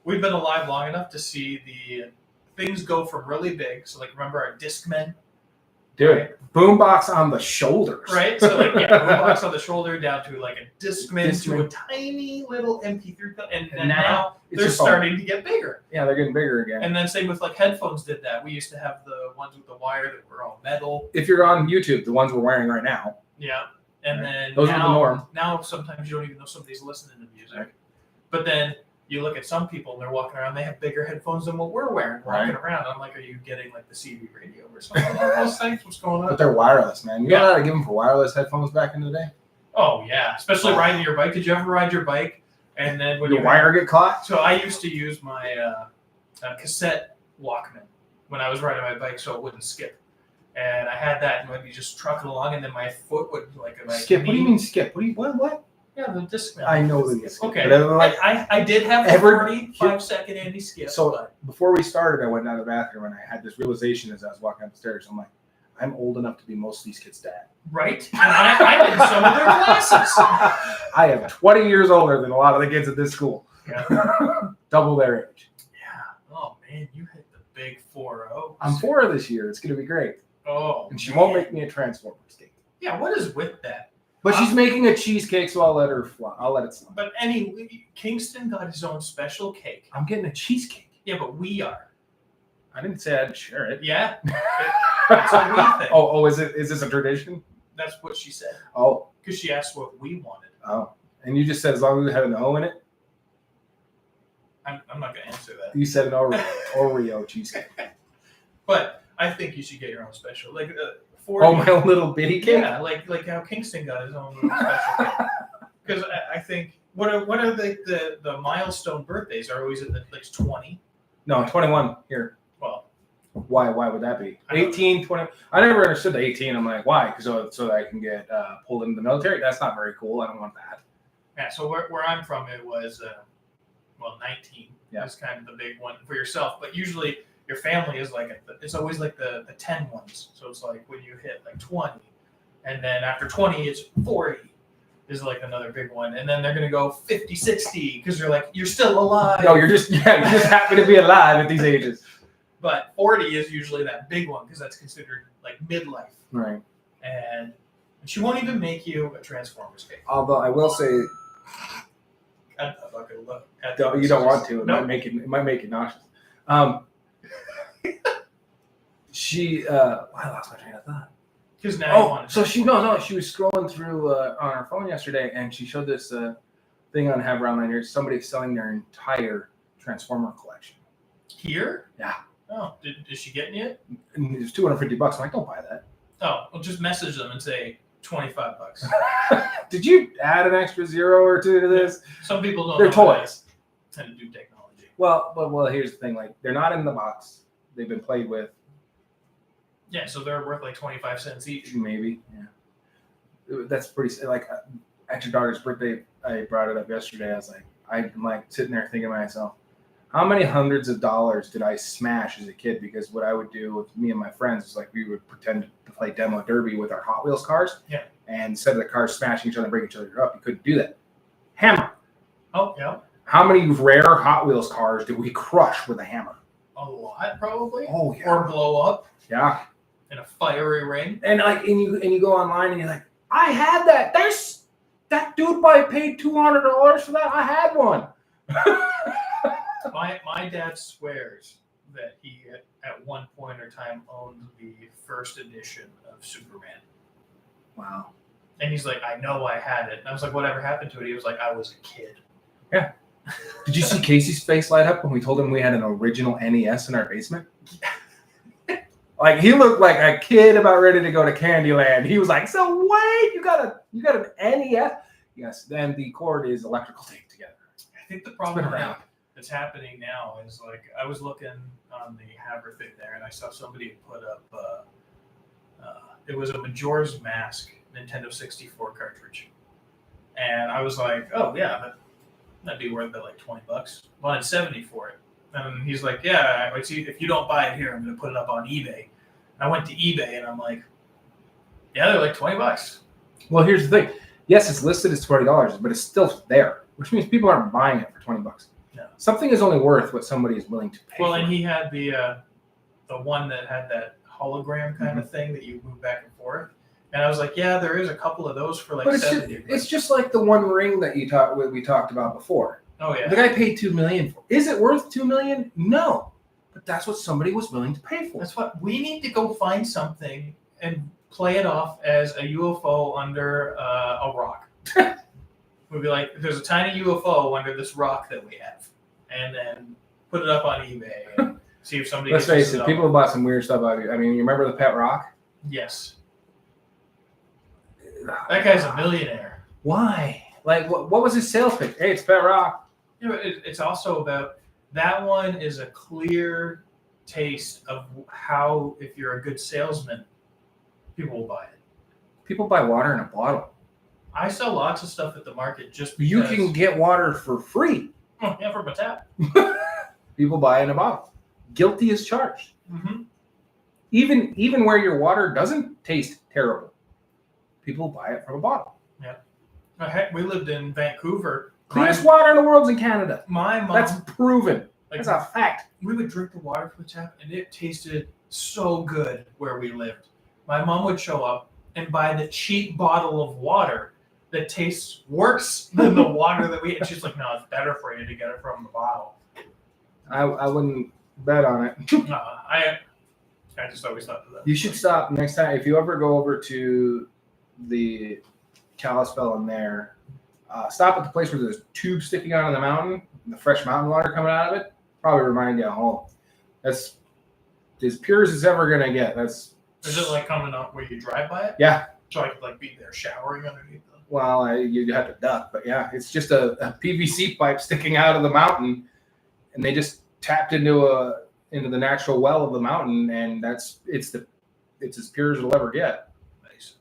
we've been alive long enough to see the things go from really big. So like, remember our Discmen? Dude, right? Boombox on the shoulders. Right? So like, boombox on the shoulder down to like a Discman to a tiny little MP3 player. And now they're starting to get bigger. Yeah, they're getting bigger again. And then same with like headphones did that. We used to have the ones with the wire that were all metal. If you're on YouTube, the ones we're wearing right now. Yeah. And then those are the norm. Now sometimes you don't even know somebody's listening to music. But then you look at some people and they're walking around, they have bigger headphones than what we're wearing walking around. I'm like, are you getting like the CB radio or something? Those things, what's going on? But they're wireless, man. You know how to give them for wireless headphones back in the day? Oh yeah, especially riding your bike. Did you ever ride your bike and then when your wire get caught? So I used to use my cassette Walkman when I was riding my bike so it wouldn't skip. And I had that, and I'd be just trucking along, and then my foot would skip. What do you mean skip? What? Yeah, the Discman. I know the skip. Okay, I did have a 45-second Andy skip. So before we started, I went down to the bathroom, and I had this realization as I was walking up the stairs. I'm like, I'm old enough to be most of these kids' dad. Right, and I'm in some of their classes. I am 20 years older than a lot of the kids at this school. Yeah. Double their age. Yeah. Oh man, you hit the big 4-0. I'm 4 this year. It's gonna be great. Oh, and she won't make me a Transformers cake. Yeah, what is with that? But she's making a cheesecake, so I'll let her fly. I'll let it slide. But anyway, Kingston got his own special cake. I'm getting a cheesecake. Yeah, but we are. I didn't say I'd share it. Yeah, that's a we thing. Oh, is this a tradition? That's what she said. Oh, because she asked what we wanted. Oh, and you just said as long as it had an O in it. I'm not gonna answer that. You said an Oreo cheesecake. But I think you should get your own special, like my own little bitty cake. Yeah, like how Kingston got his own little special cake. Because I think what are the milestone birthdays are always at the like 20. No, 21 here. Well, why would that be? 18, 20. I never understood the 18. I'm like, why? So that I can get pulled into the military. That's not very cool. I don't want that. Yeah. So where I'm from, it was 19. Yeah, is kind of the big one for yourself, but usually. Your family is like it's always like the 10 ones. So it's like when you hit like 20, and then after 20 it's 40 is like another big one, and then they're gonna go 50, 60 because you're like you're still alive. No, you're just happy to be alive at these ages. But 40 is usually that big one because that's considered like midlife. Right. And she won't even make you a Transformers cake. Although I will say, I'm not gonna look at You don't want to. It No. might make you nauseous. She I lost my train of thought. Because now you want to. So she was scrolling through on her phone yesterday, and she showed this thing on Have Around here. Somebody selling their entire Transformer collection. Here? Yeah. Oh, is she getting it? And it's $250. I'm like, don't buy that. Oh, well, just message them and say $25. Did you add an extra zero or two to this? Some people don't. They're know how toys. to tend to do technology. Well, here's the thing. Like, they're not in the box. They've been played with. Yeah, so they're worth like 25 cents each. Maybe. Yeah. That's pretty. Like, at your daughter's birthday, I brought it up yesterday. I was like, I'm like sitting there thinking to myself, how many hundreds of dollars did I smash as a kid? Because what I would do with me and my friends is like we would pretend to play demo derby with our Hot Wheels cars. Yeah. And instead of the cars smashing each other and breaking each other up, you couldn't do that. Hammer. Oh, yeah. How many rare Hot Wheels cars did we crush with a hammer? A lot, probably. Oh yeah. Or blow up Yeah. in a fiery ring. And you go online and you're like, I had that. That dude probably paid $200 for that. I had one. My dad swears that he at one point or time owned the first edition of Superman. Wow. And he's like, I know I had it. And I was like, whatever happened to it? He was like, I was a kid. Yeah. Did you see Casey's face light up when we told him we had an original NES in our basement? Like, he looked like a kid about ready to go to Candyland. He was like, so wait, you got an NES? Yes, then the cord is electrical tape together. I think the It's problem been around. that's happening now is like I was looking on the Haber thing there, and I saw somebody put up. It was a Majora's Mask Nintendo 64 cartridge, and I was like, "Oh yeah, that'd be worth like $20." Wanted 70 for it, and he's like, "Yeah, if you don't buy it here, I'm going to put it up on eBay." I went to eBay, and I'm like, "Yeah, they're like $20." Well, here's the thing. Yes, it's listed as $20, but it's still there, which means people aren't buying it for $20. No. Something is only worth what somebody is willing to pay. Well, for. and he had the one that had that hologram kind of thing that you move back and forth. And I was like, yeah, there is a couple of those for like but $70. it's just like the one ring that we talked about before. Oh yeah. The guy paid $2 million for. Is it worth $2 million? No, but that's what somebody was willing to pay for. That's what we need to go find something and play it off as a UFO under a rock. We'd be like, there's a tiny UFO under this rock that we have, and then put it up on eBay and see if somebody. Let's face it, people bought some weird stuff out of it. I mean, you remember the pet rock? Yes. That guy's a millionaire. Why? Like, what was his sales pitch? Hey, it's pet rock. Yeah, but it's also about that one is a clear taste of how, if you're a good salesman, people will buy it. People buy water in a bottle. I sell lots of stuff at the market just because. You can get water for free. Yeah, from a tap. People buy in a bottle. Guilty as charged. Mm-hmm. Even where your water doesn't taste terrible, people buy it from a bottle. Yeah. Heck, we lived in Vancouver. Cleanest water in the world's in Canada. My mom. That's proven. Like, That's a fact. we would drink the water from the tap, and it tasted so good where we lived. My mom would show up and buy the cheap bottle of water that tastes worse than the water that we. And she's like, "No, it's better for you to get it from the bottle." I wouldn't bet on it. I just always thought that. You should stop next time if you ever go over to the Kalispell in there. Stop at the place where there's a tube sticking out of the mountain, and the fresh mountain water coming out of it. Probably remind you of home. That's as pure as it's ever gonna get. Is it like coming up where you drive by it? Yeah. So I could like be there showering underneath them. Well, you have to duck, but yeah, it's just a PVC pipe sticking out of the mountain, and they just tapped into the natural well of the mountain, and it's as pure as it'll ever get. Nice.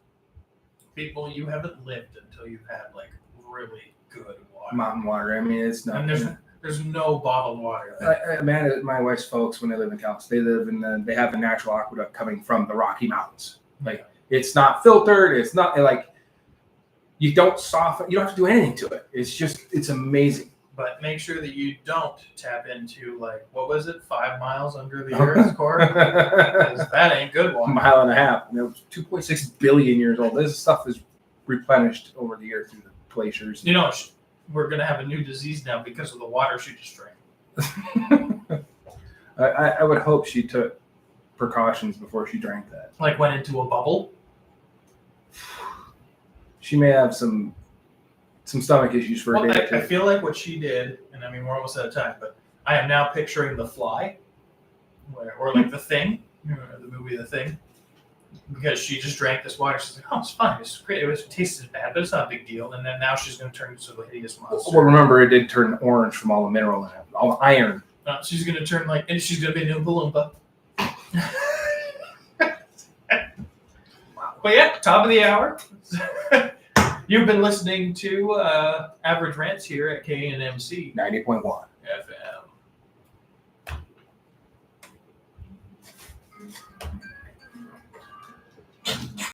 People, you haven't lived until you've had like really good water. Mountain water. I mean, it's not. And there's no bottled water. My wife's folks, when they live in California, they have the natural aqueduct coming from the Rocky Mountains. Like, it's not filtered. It's not like you don't soften. You don't have to do anything to it. It's amazing. But make sure that you don't tap into like, what was it, 5 miles under the Earth's core? 'Cause that ain't good water. A mile and a half. It was 2.6 billion years old. This stuff is replenished over the year through the glaciers. You know, we're gonna have a new disease now because of the water she just drank. I would hope she took precautions before she drank that. Like went into a bubble. She may have some stomach issues for a day or two. I feel like what she did, and I mean we're almost out of time, but I am now picturing The Fly, or like The Thing, the movie The Thing, because she just drank this water. She's like, oh, it's fine, it's great. It tasted bad, but it's not a big deal. And then now she's going to turn into a hideous monster. Well, remember, it did turn orange from all the mineral in it, all the iron. She's going to turn and she's going to be an Oompa Loompa. But yeah, top of the hour. You've been listening to Average Rants here at KNMC 90.1. FM.